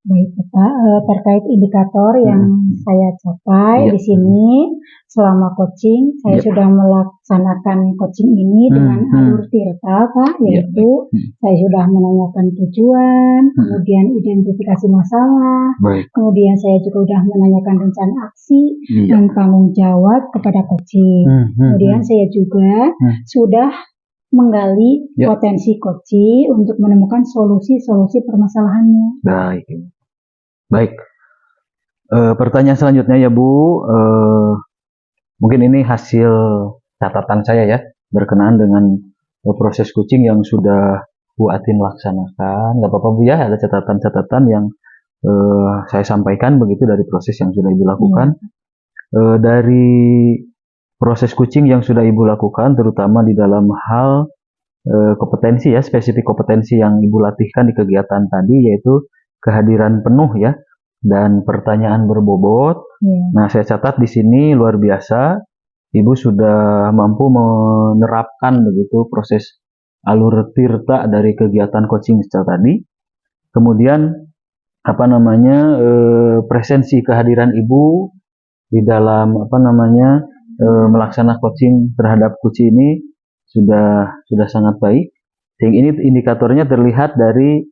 Baik Pak, terkait indikator yang saya capai di sini selama coaching, saya sudah melaksanakan coaching ini dengan alur tirta Pak, yaitu saya sudah menanyakan tujuan, kemudian identifikasi masalah, kemudian saya juga sudah menanyakan rencana aksi dan tanggung jawab kepada coaching. Kemudian saya juga sudah menggali potensi coaching untuk menemukan solusi-solusi permasalahannya. Baik. Pertanyaan selanjutnya ya Bu, mungkin ini hasil catatan saya ya, berkenaan dengan proses coaching yang sudah Bu Atin laksanakan. Gak apa-apa Bu ya, ada catatan-catatan yang saya sampaikan begitu dari proses yang sudah Ibu lakukan. Dari proses coaching yang sudah Ibu lakukan, terutama di dalam hal kompetensi ya, spesifik kompetensi yang Ibu latihkan di kegiatan tadi, yaitu kehadiran penuh ya, dan pertanyaan berbobot. Nah, saya catat di sini luar biasa. Ibu sudah mampu menerapkan begitu proses alur tirta dari kegiatan coaching secara tadi. Kemudian presensi kehadiran Ibu di dalam melaksanakan coaching terhadap Kuci ini sudah sangat baik. Sehingga ini indikatornya terlihat dari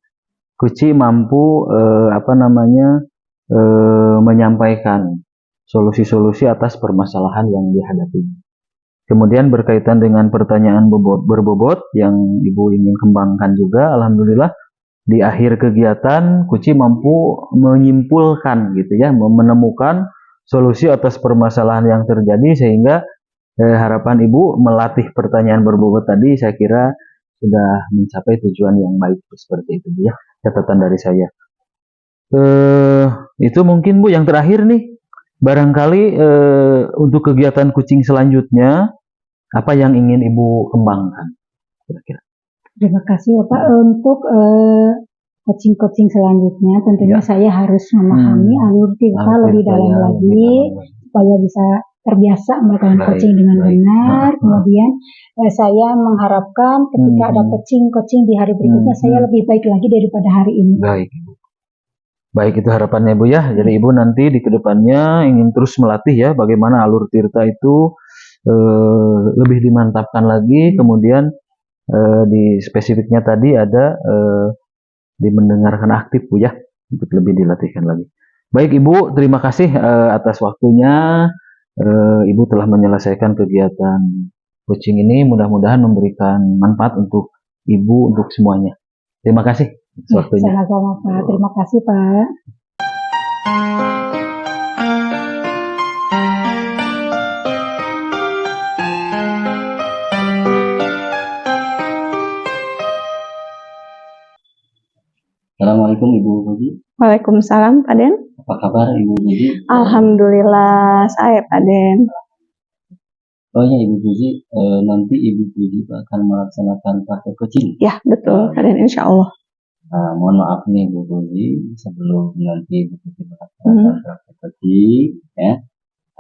Kuci mampu menyampaikan solusi-solusi atas permasalahan yang dihadapi. Kemudian berkaitan dengan pertanyaan berbobot yang Ibu ingin kembangkan juga, alhamdulillah di akhir kegiatan Kuci mampu menyimpulkan gitu ya, menemukan solusi atas permasalahan yang terjadi, sehingga harapan Ibu melatih pertanyaan berbobot tadi saya kira sudah mencapai tujuan yang baik seperti itu ya, catatan dari saya. Itu mungkin Bu. Yang terakhir nih, barangkali untuk kegiatan kucing selanjutnya apa yang ingin Ibu kembangkan kira-kira? Terima kasih Bapak. Untuk coaching-coaching selanjutnya tentunya saya harus memahami alur tirta lebih dalam lagi supaya bisa terbiasa melakukan coaching dengan benar. Kemudian saya mengharapkan ketika ada coaching di hari berikutnya saya lebih baik lagi daripada hari ini. Baik, itu harapannya Bu ya. Jadi Ibu nanti di kedepannya ingin terus melatih ya bagaimana alur tirta itu lebih dimantapkan lagi. Kemudian di spesifiknya tadi ada di mendengarkan aktif Bu ya, untuk lebih dilatihkan lagi. Baik Ibu, terima kasih atas waktunya. Ibu telah menyelesaikan kegiatan coaching ini, mudah-mudahan memberikan manfaat untuk Ibu, untuk semuanya. Terima kasih atas waktunya. Sama-sama Pak, terima kasih Pak. Assalamualaikum Ibu Puji. Waalaikumsalam Pak Den. Apa kabar Ibu Puji? Alhamdulillah saya Pak Den. Oh ya Ibu Puji, nanti Ibu Puji akan melaksanakan praktek coaching. Ya betul Pak Den, insya Allah. Mohon maaf nih Bu Puji, sebelum nanti Ibu Puji melaksanakan praktek coaching, ya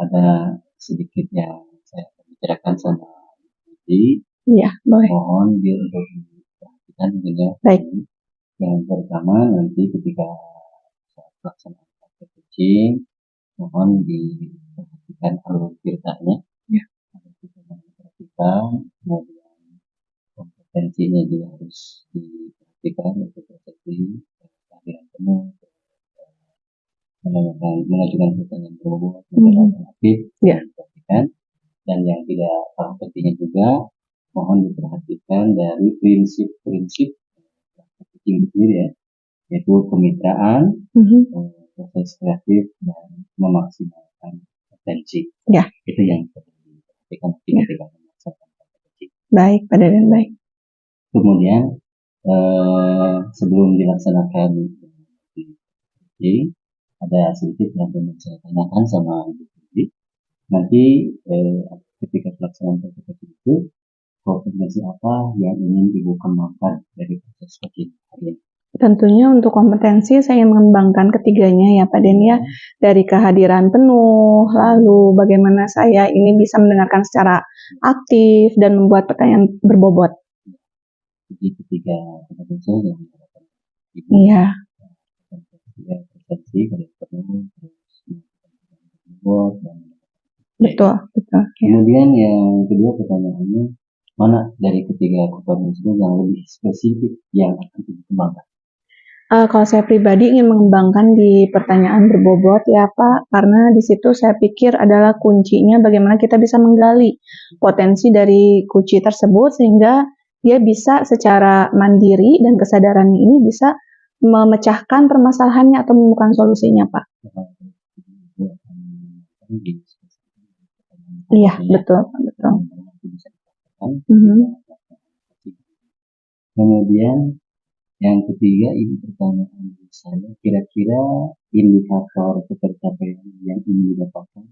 ada sedikit yang saya bicarakan sama Ibu Puji. Iya boleh. Mohon biar untuk diperhatikan ya. Baik. Yang pertama nanti ketika saat pelaksanaan praktek coaching, mohon diperhatikan alur tirtanya. Ya. Diperhatikan, kemudian kompetensinya juga harus diperhatikan untuk persepsi kehadiran penuh, mengajukan pertanyaan berbobot, mengajukan aktif, diperhatikan. Dan yang tidak kalah pentingnya juga mohon diperhatikan dari prinsip-prinsip coaching sendiri ya, yaitu kemitraan, proses kreatif, dan memaksimalkan potensi. Ya. Itu yang perlu diperhatikan ketika melaksanakan coaching. Baik, Pak Den, baik. Kemudian sebelum dilaksanakan coaching, ada sedikit yang ingin saya tanyakan sama Ibu Puji. Nanti ketika pelaksanaan coaching itu, kompetensi apa yang ingin Ibu kembangkan dari proses coaching hari ini? Tentunya untuk kompetensi saya ingin mengembangkan ketiganya ya Pak Den ya, dari kehadiran penuh, lalu bagaimana saya ini bisa mendengarkan secara aktif dan membuat pertanyaan berbobot. Jadi ketiga kompetensi yang diharapkan Ibu. Iya. Persepsi, kehadiran penuh, terus berbobot, dan betul. Kemudian yang kedua pertanyaannya, mana dari ketiga kompetensi yang lebih spesifik yang akan dikembangkan? Kalau saya pribadi ingin mengembangkan di pertanyaan berbobot ya Pak, karena di situ saya pikir adalah kuncinya bagaimana kita bisa menggali potensi dari kunci tersebut sehingga dia bisa secara mandiri dan kesadarannya ini bisa memecahkan permasalahannya atau menemukan solusinya Pak. Iya, betul. Kemudian yang ketiga, ini pertanyaan saya, kira-kira indikator pencapaian yang ingin didapatkan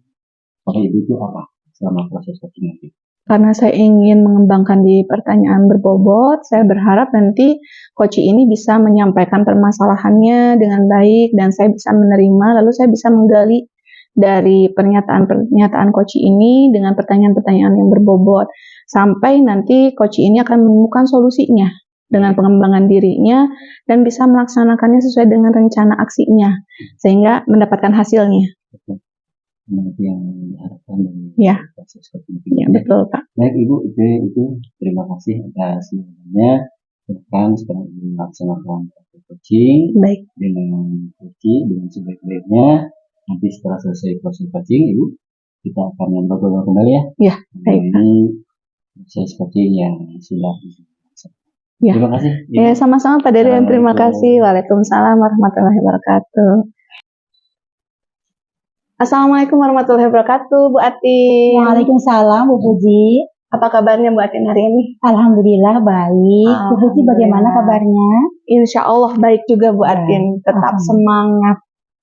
oleh Ibu itu apa selama proses coaching nanti? Karena saya ingin mengembangkan di pertanyaan berbobot, saya berharap nanti coach ini bisa menyampaikan permasalahannya dengan baik dan saya bisa menerima, lalu saya bisa menggali dari pernyataan Koci ini dengan pertanyaan-pertanyaan yang berbobot, sampai nanti Koci ini akan menemukan solusinya dengan pengembangan dirinya dan bisa melaksanakannya sesuai dengan rencana aksinya sehingga mendapatkan hasilnya. Itu yang diharapkan dari Ya. proses kognisi. Ya, betul, Pak. Baik Ibu, itu terima kasih atas jawabannya. Silahkan sekarang Ibu melaksanakan coaching Baik. dengan dengan sebaik-baiknya. Nanti setelah selesai proses coaching, Ibu, kita akan ngobrol kembali ya. Ya, baik, Pak. Ini proses coaching yang sudah Ya. Terima kasih. Ya, sama-sama Pak Deden. Terima Assalamualaikum. kasih. Waalaikumsalam warahmatullahi wabarakatuh. Assalamualaikum warahmatullahi wabarakatuh, Bu Atin. Waalaikumsalam Bu Puji. Apa kabarnya Bu Atin hari ini? Alhamdulillah baik. Bu Puji bagaimana Alhamdulillah. kabarnya? Insya Allah baik juga Bu Atin. Tetap semangat.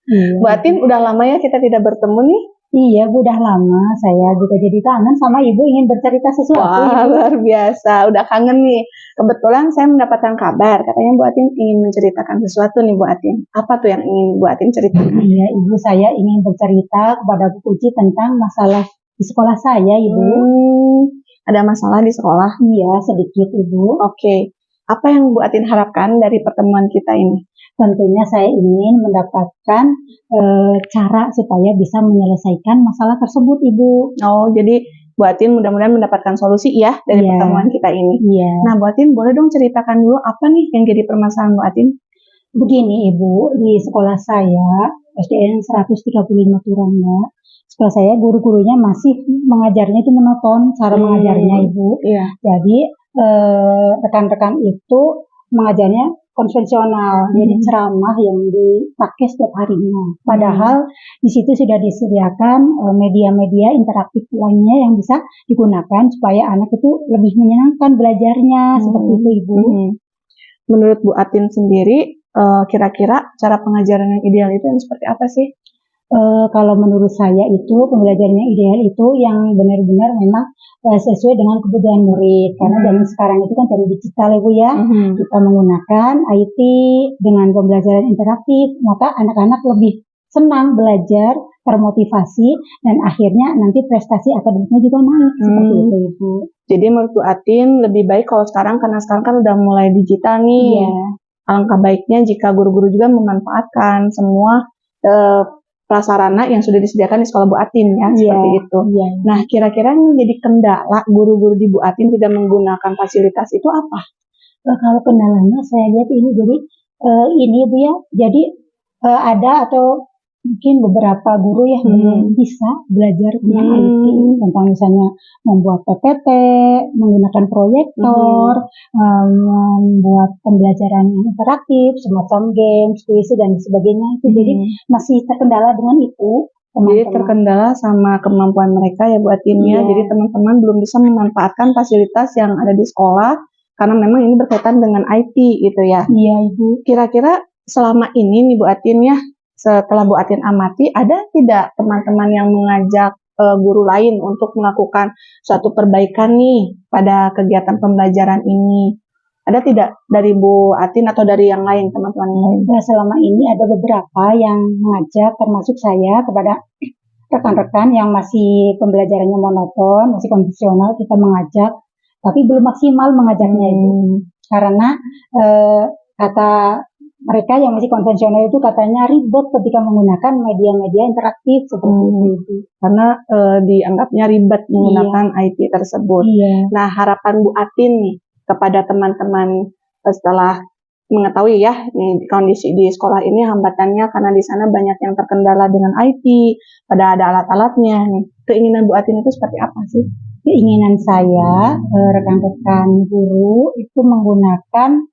Iya. Bu Atin, udah lama ya kita tidak bertemu nih. Iya, Bu, udah lama. Saya juga jadi kangen sama Ibu, ingin bercerita sesuatu. Wah, luar biasa. Udah kangen nih. Kebetulan saya mendapatkan kabar. Katanya Bu Atin ingin menceritakan sesuatu nih Bu Atin. Apa tuh yang ingin Bu Atin ceritakan? Iya, Ibu, saya ingin bercerita kepada Bu Puji tentang masalah di sekolah saya, Ibu. Ada masalah di sekolah? Iya, sedikit, Ibu. Oke. Apa yang Bu Atin harapkan dari pertemuan kita ini? Tentunya saya ingin mendapatkan cara supaya bisa menyelesaikan masalah tersebut, Ibu. Oh, jadi Bu Atin mudah-mudahan mendapatkan solusi ya dari Iya. pertemuan kita ini. Iya. Nah, Bu Atin boleh dong ceritakan dulu apa nih yang jadi permasalahan Bu Atin? Begini, Ibu, di sekolah saya, SDN 135 Turangga, sekolah saya guru-gurunya masih mengajarnya itu monoton, cara mengajarnya, Ibu. Iya. Jadi, rekan-rekan itu mengajarnya konvensional, jadi ceramah yang dipakai setiap harinya. Padahal di situ sudah disediakan media-media interaktif lainnya yang bisa digunakan supaya anak itu lebih menyenangkan belajarnya, seperti itu, Ibu. Menurut Bu Atin sendiri, kira-kira cara pengajaran yang ideal itu yang seperti apa sih? Kalau menurut saya itu pembelajaran yang ideal itu yang benar-benar memang sesuai dengan kebutuhan murid. Karena zaman sekarang itu kan jadi digital, Ibu ya. Kita menggunakan IT dengan pembelajaran interaktif, maka anak-anak lebih senang belajar, termotivasi, dan akhirnya nanti prestasi akademiknya juga naik, seperti itu, Ibu. Jadi menurut Bu Atin lebih baik kalau sekarang, karena sekarang kan udah mulai digital nih. Iya. Alangkah baiknya jika guru-guru juga memanfaatkan semua prasarana yang sudah disediakan di sekolah Bu Atin ya, seperti itu. Iya. Nah, kira-kira yang jadi kendala guru-guru di Bu Atin tidak menggunakan fasilitas itu apa? Kalau kendalanya saya lihat ini jadi ini Bu ya, jadi ada atau mungkin beberapa guru yang belum bisa belajar tentang IT, tentang misalnya membuat PPT, menggunakan proyektor, membuat pembelajaran yang interaktif, semacam games, kuis dan sebagainya. Itu jadi masih terkendala dengan itu. Jadi terkendala sama kemampuan mereka ya Bu Atin ya. Jadi teman-teman belum bisa memanfaatkan fasilitas yang ada di sekolah karena memang ini berkaitan dengan IT gitu ya. Iya, Ibu. Kira-kira selama ini nih Bu Atin ya, setelah Bu Atin amati, ada tidak teman-teman yang mengajak guru lain untuk melakukan suatu perbaikan nih pada kegiatan pembelajaran ini? Ada tidak dari Bu Atin atau dari yang lain, teman-teman yang lain? Nah, selama ini ada beberapa yang mengajak, termasuk saya, kepada rekan-rekan yang masih pembelajarannya monoton, masih konvensional, kita mengajak, tapi belum maksimal mengajarnya itu. Karena kata mereka yang masih konvensional itu katanya ribet ketika menggunakan media-media interaktif seperti itu. Karena dianggapnya ribet menggunakan IT tersebut. Nah, harapan Bu Atin nih kepada teman-teman setelah mengetahui ya nih, kondisi di sekolah ini hambatannya karena di sana banyak yang terkendala dengan IT, pada ada alat-alatnya nih. Keinginan Bu Atin itu seperti apa sih? Keinginan saya, rekan-rekan guru itu menggunakan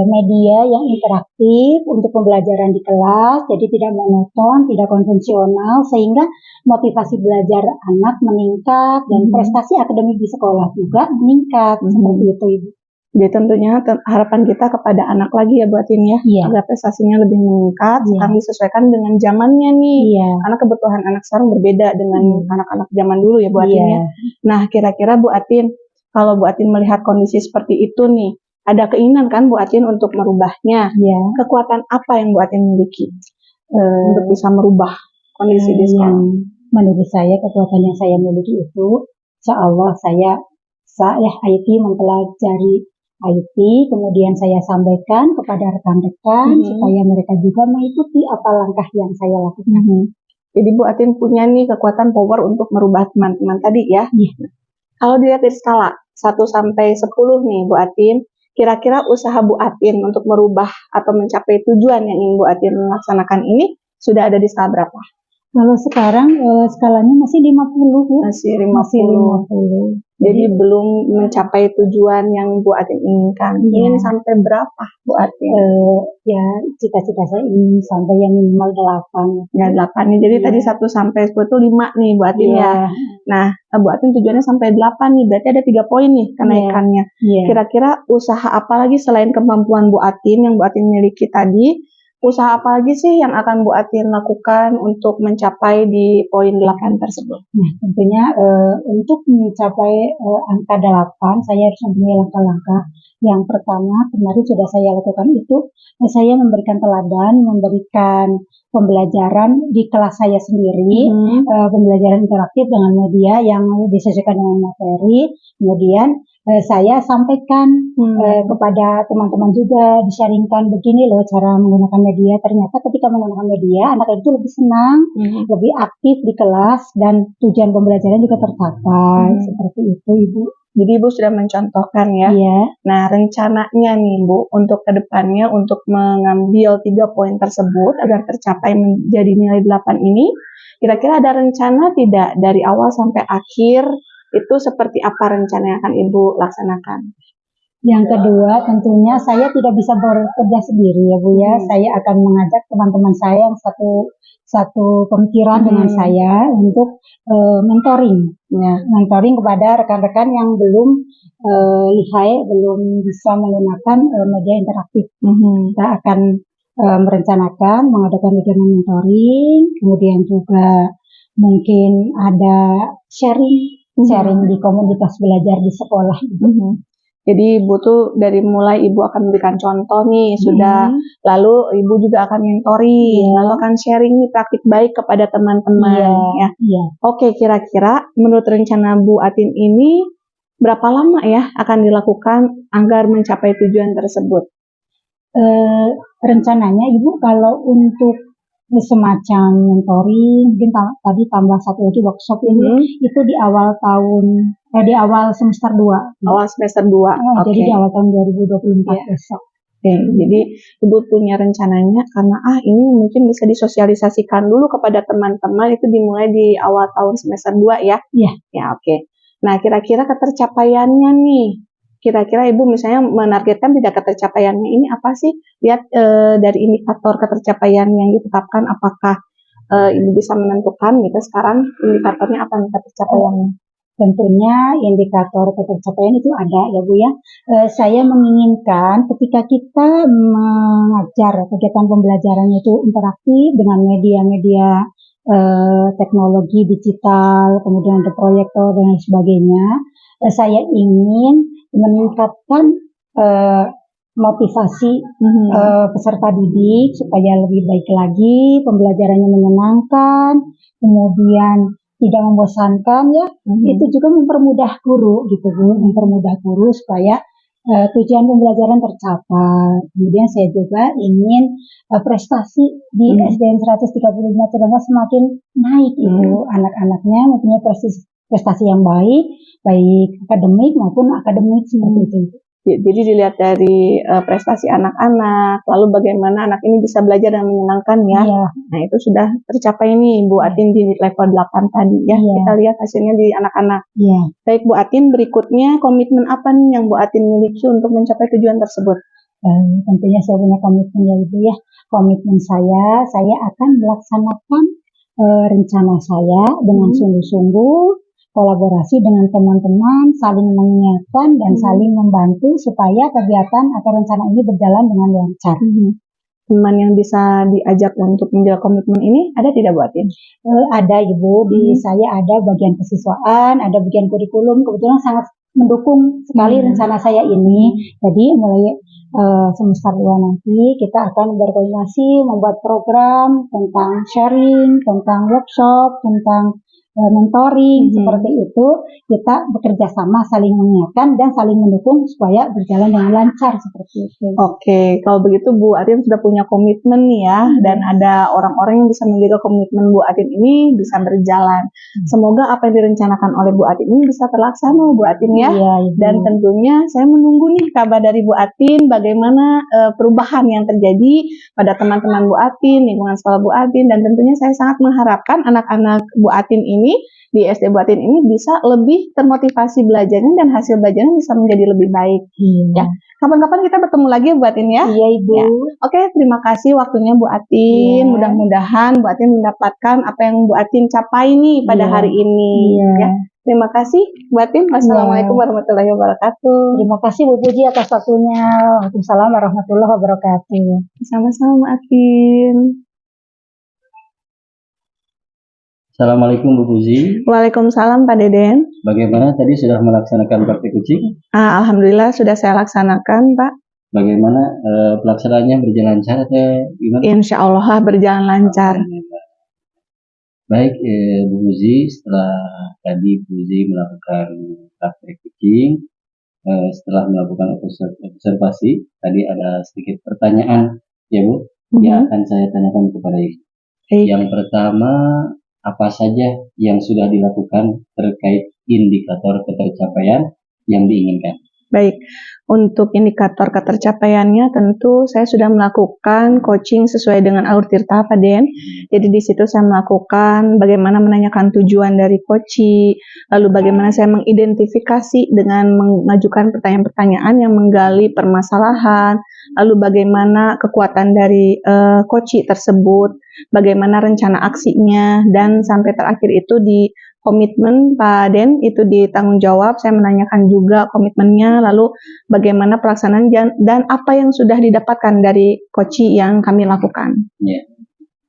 media yang interaktif untuk pembelajaran di kelas, jadi tidak monoton, tidak konvensional, sehingga motivasi belajar anak meningkat dan prestasi akademik di sekolah juga meningkat, seperti itu, Ibu. Jadi tentunya harapan kita kepada anak lagi ya Bu Atin ya, agar prestasinya lebih meningkat, sekarang disesuaikan dengan zamannya nih, karena kebutuhan anak sekarang berbeda dengan anak-anak zaman dulu ya Bu Atin ya. Nah, kira-kira Bu Atin, kalau Bu Atin melihat kondisi seperti itu nih, ada keinginan kan Bu Atin untuk merubahnya. Kekuatan apa yang Bu Atin miliki untuk bisa merubah? kondisi di sekolah? Yang menurut saya kekuatan yang saya miliki itu, insya Allah saya IT mempelajari IT, kemudian saya sampaikan kepada rekan-rekan supaya mereka juga mengikuti apa langkah yang saya lakukan. Jadi Bu Atin punya nih kekuatan power untuk merubah teman-teman tadi ya. Kalau dilihat dari skala 1 sampai 10 nih Bu Atin, kira-kira usaha Bu Atin untuk merubah atau mencapai tujuan yang ingin Bu Atin laksanakan ini sudah ada di skala berapa? Kalau sekarang skalanya masih 50, Bu. Masih 50. Jadi belum mencapai tujuan yang Bu Atin inginkan. Ingin sampai berapa Bu Atin? Ya cita-cita saya ingin sampai yang minimal 8. Ya 8 nih. Jadi tadi 1 sampai 10 itu 5 nih Bu Atin ya. Nah Bu Atin tujuannya sampai 8 nih. Berarti ada 3 poin nih kenaikannya. Kira-kira usaha apa lagi selain kemampuan Bu Atin yang Bu Atin miliki tadi? Usaha apa lagi sih yang akan Bu Atin lakukan untuk mencapai di poin 8 tersebut? Nah, tentunya untuk mencapai angka 8, saya harus mempunyai langkah-langkah. Yang pertama, kemarin sudah saya lakukan itu, saya memberikan teladan, memberikan pembelajaran di kelas saya sendiri, pembelajaran interaktif dengan media yang disesuaikan dengan materi, kemudian saya sampaikan kepada teman-teman juga, disharingkan begini loh cara menggunakan media. Ternyata ketika menggunakan media, anak itu lebih senang, lebih aktif di kelas, dan tujuan pembelajaran juga tercapai. Seperti itu, Ibu. Jadi Ibu sudah mencontohkan ya. Nah, rencananya nih Bu, untuk kedepannya untuk mengambil 3 poin tersebut agar tercapai menjadi nilai 8 ini, kira-kira ada rencana tidak dari awal sampai akhir? Itu seperti apa rencana yang akan Ibu laksanakan? Yang kedua, tentunya saya tidak bisa bekerja sendiri ya Bu ya. Saya akan mengajak teman-teman saya yang satu pemikiran dengan saya untuk mentoring. Mentoring kepada rekan-rekan yang belum lihai, belum bisa menggunakan media interaktif. Kita akan merencanakan mengadakan kegiatan mentoring, kemudian juga mungkin ada sharing di komunitas belajar di sekolah. Jadi Ibu tuh dari mulai Ibu akan memberikan contoh nih sudah, lalu Ibu juga akan mentoring, lalu akan sharing nih praktik baik kepada teman-teman ya. Oke, kira-kira menurut rencana Bu Atin ini berapa lama ya akan dilakukan agar mencapai tujuan tersebut? Rencananya Ibu kalau untuk semacam mentoring, mungkin tadi tambah satu lagi workshop ini, itu di awal semester 2. Awal semester 2. Jadi di awal tahun 2024 besok. Jadi Ibu punya rencananya karena ini mungkin bisa disosialisasikan dulu kepada teman-teman, itu dimulai di awal tahun semester 2 ya? Ya, oke. Nah, kira-kira ketercapaiannya nih, kira-kira Ibu misalnya menargetkan tidak ketercapaiannya ini apa sih? Lihat dari indikator ketercapaian yang ditetapkan, apakah Ibu bisa menentukan gitu sekarang indikatornya apa nih ketercapaiannya? Tentunya indikator ketercapaian itu ada ya Bu ya. Saya menginginkan ketika kita mengajar kegiatan pembelajarannya itu interaktif dengan media-media teknologi digital, kemudian ada proyektor dan lain sebagainya. Saya ingin meningkatkan motivasi peserta didik supaya lebih baik lagi, pembelajarannya menyenangkan, kemudian tidak membosankan ya. Itu juga mempermudah guru gitu Bu, mempermudah guru supaya tujuan pembelajaran tercapai. Kemudian saya juga ingin prestasi di SDN 135 Cirengas semakin naik Ibu. Anak-anaknya mempunyai prestasi yang baik akademik maupun akademik seperti itu. Jadi dilihat dari prestasi anak-anak, lalu bagaimana anak ini bisa belajar dan menyenangkan ya. Nah, itu sudah tercapai nih Bu Atin di level 8 tadi ya. Kita lihat hasilnya di anak-anak. Baik Bu Atin, berikutnya komitmen apa nih yang Bu Atin miliki untuk mencapai tujuan tersebut? Tentunya saya punya komitmen ya Ibu ya. Komitmen saya akan melaksanakan rencana saya dengan sungguh-sungguh, kolaborasi dengan teman-teman, saling mengingatkan dan saling membantu supaya kegiatan atau rencana ini berjalan dengan lancar. Teman yang bisa diajak untuk menjaga komitmen ini ada tidak Bu Atin? Ada Ibu, di saya ada bagian kesiswaan, ada bagian kurikulum, kebetulan sangat mendukung sekali rencana saya ini. Jadi mulai semester 2 nanti kita akan berkoordinasi membuat program tentang sharing, tentang workshop, tentang mentoring, seperti itu. Kita bekerja sama, saling mengingatkan dan saling mendukung supaya berjalan dengan lancar seperti itu. Oke, kalau begitu Bu Atin sudah punya komitmen nih ya, dan ada orang-orang yang bisa menjaga komitmen Bu Atin ini bisa berjalan. Semoga apa yang direncanakan oleh Bu Atin ini bisa terlaksana Bu Atin ya. Iya, Ibu. Dan tentunya saya menunggu nih kabar dari Bu Atin bagaimana perubahan yang terjadi pada teman-teman Bu Atin, lingkungan sekolah Bu Atin, dan tentunya saya sangat mengharapkan anak-anak Bu Atin ini di SD Bu Atin ini bisa lebih termotivasi belajarnya dan hasil belajarnya bisa menjadi lebih baik. Iya. Ya, kapan-kapan kita bertemu lagi ya Bu Atin ya. Iya, Ibu. Ya. Oke, terima kasih waktunya Bu Atin. Iya. Mudah-mudahan Bu Atin mendapatkan apa yang Bu Atin capai nih pada Iya. hari ini. Iya. Ya. Terima kasih Bu Atin. Wassalamualaikum warahmatullahi wabarakatuh. Terima kasih Bu Puji atas waktunya. Waalaikumsalam warahmatullahi wabarakatuh. Sama-sama Bu Atin. Assalamualaikum Bu Puji. Waalaikumsalam Pak Deden. Bagaimana tadi sudah melaksanakan praktik kucing? Alhamdulillah sudah saya laksanakan Pak. Bagaimana pelaksanaannya berjalan lancar atau gimana? Insya Allah berjalan lancar. Baik Bu Puji, setelah tadi Bu Puji melakukan praktik kucing, setelah melakukan observasi, tadi ada sedikit pertanyaan ya Bu, yang akan saya tanyakan kepada Ibu. Yang pertama, apa saja yang sudah dilakukan terkait indikator ketercapaian yang diinginkan? Baik, untuk indikator ketercapaiannya tentu saya sudah melakukan coaching sesuai dengan alur tirta Pak Den. Jadi di situ saya melakukan bagaimana menanyakan tujuan dari coaching, lalu bagaimana saya mengidentifikasi dengan mengajukan pertanyaan-pertanyaan yang menggali permasalahan, lalu bagaimana kekuatan dari coaching tersebut, bagaimana rencana aksinya, dan sampai terakhir itu di komitmen Pak Den itu di tanggung jawab, saya menanyakan juga komitmennya, lalu bagaimana pelaksanaan dan apa yang sudah didapatkan dari coaching yang kami lakukan. Ya,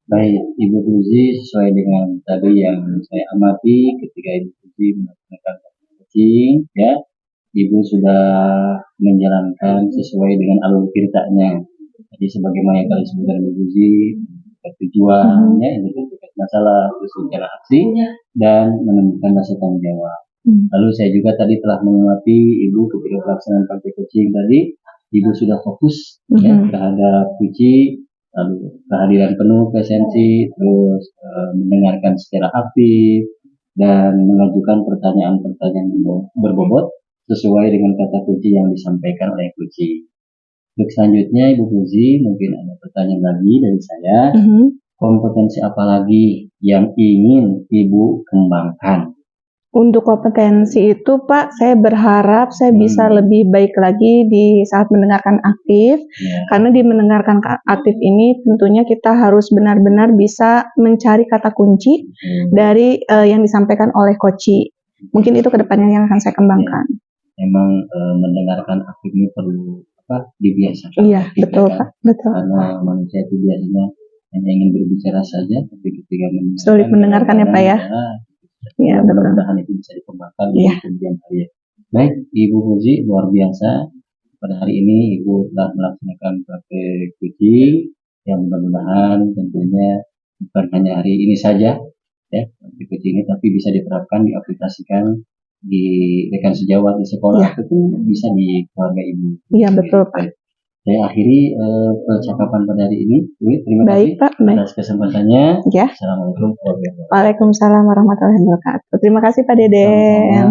baik Ibu Puji, sesuai dengan tadi yang saya amati ketika Ibu Puji melakukan coaching, ya, Ibu sudah menjalankan sesuai dengan alur tirtanya. Jadi sebagaimana yang kali sebutkan Ibu Puji, tujuan, ya, identifikasi masalah, terus rencana aksi, dan menemukan rasa tanggung jawab. Lalu saya juga tadi telah mengamati Ibu ketika pelaksanaan praktik coaching tadi, Ibu sudah fokus ya, terhadap coaching, lalu kehadiran penuh, presensi, terus mendengarkan secara aktif, dan mengajukan pertanyaan-pertanyaan berbobot sesuai dengan kata kunci yang disampaikan oleh coaching. Untuk selanjutnya Ibu Puji, mungkin ada pertanyaan lagi dari saya. Kompetensi apa lagi yang ingin Ibu kembangkan? Untuk kompetensi itu Pak, saya berharap saya bisa lebih baik lagi di saat mendengarkan aktif. Karena di mendengarkan aktif ini tentunya kita harus benar-benar bisa mencari kata kunci dari yang disampaikan oleh coaching. Mungkin itu kedepannya yang akan saya kembangkan. Memang mendengarkan aktif ini perlu dibiasakan. Iya, betul Pak, betul. Karena manusia itu biasanya hanya ingin berbicara saja, tapi ketika sulit mendengarkan ya Pak ya. Iya, mudah-mudahan itu bisa dikembangkan di kemudian hari. Baik, Ibu Puji, luar biasa. Pada hari ini Ibu telah melaksanakan praktek coaching yang mudah-mudahan tentunya bukan hanya hari ini saja ya, praktek coaching ini, tapi bisa diterapkan, diaplikasikan di rekan sejawat di sekolah, itu bisa di keluarga Ibu. Iya, betul Pak. Saya akhiri percakapan pada hari ini. Terima kasih Pak, atas kesempatannya. Ya. Assalamualaikum warahmatullahi wabarakatuh. Waalaikumsalam warahmatullahi wabarakatuh. Terima kasih Pak Deden.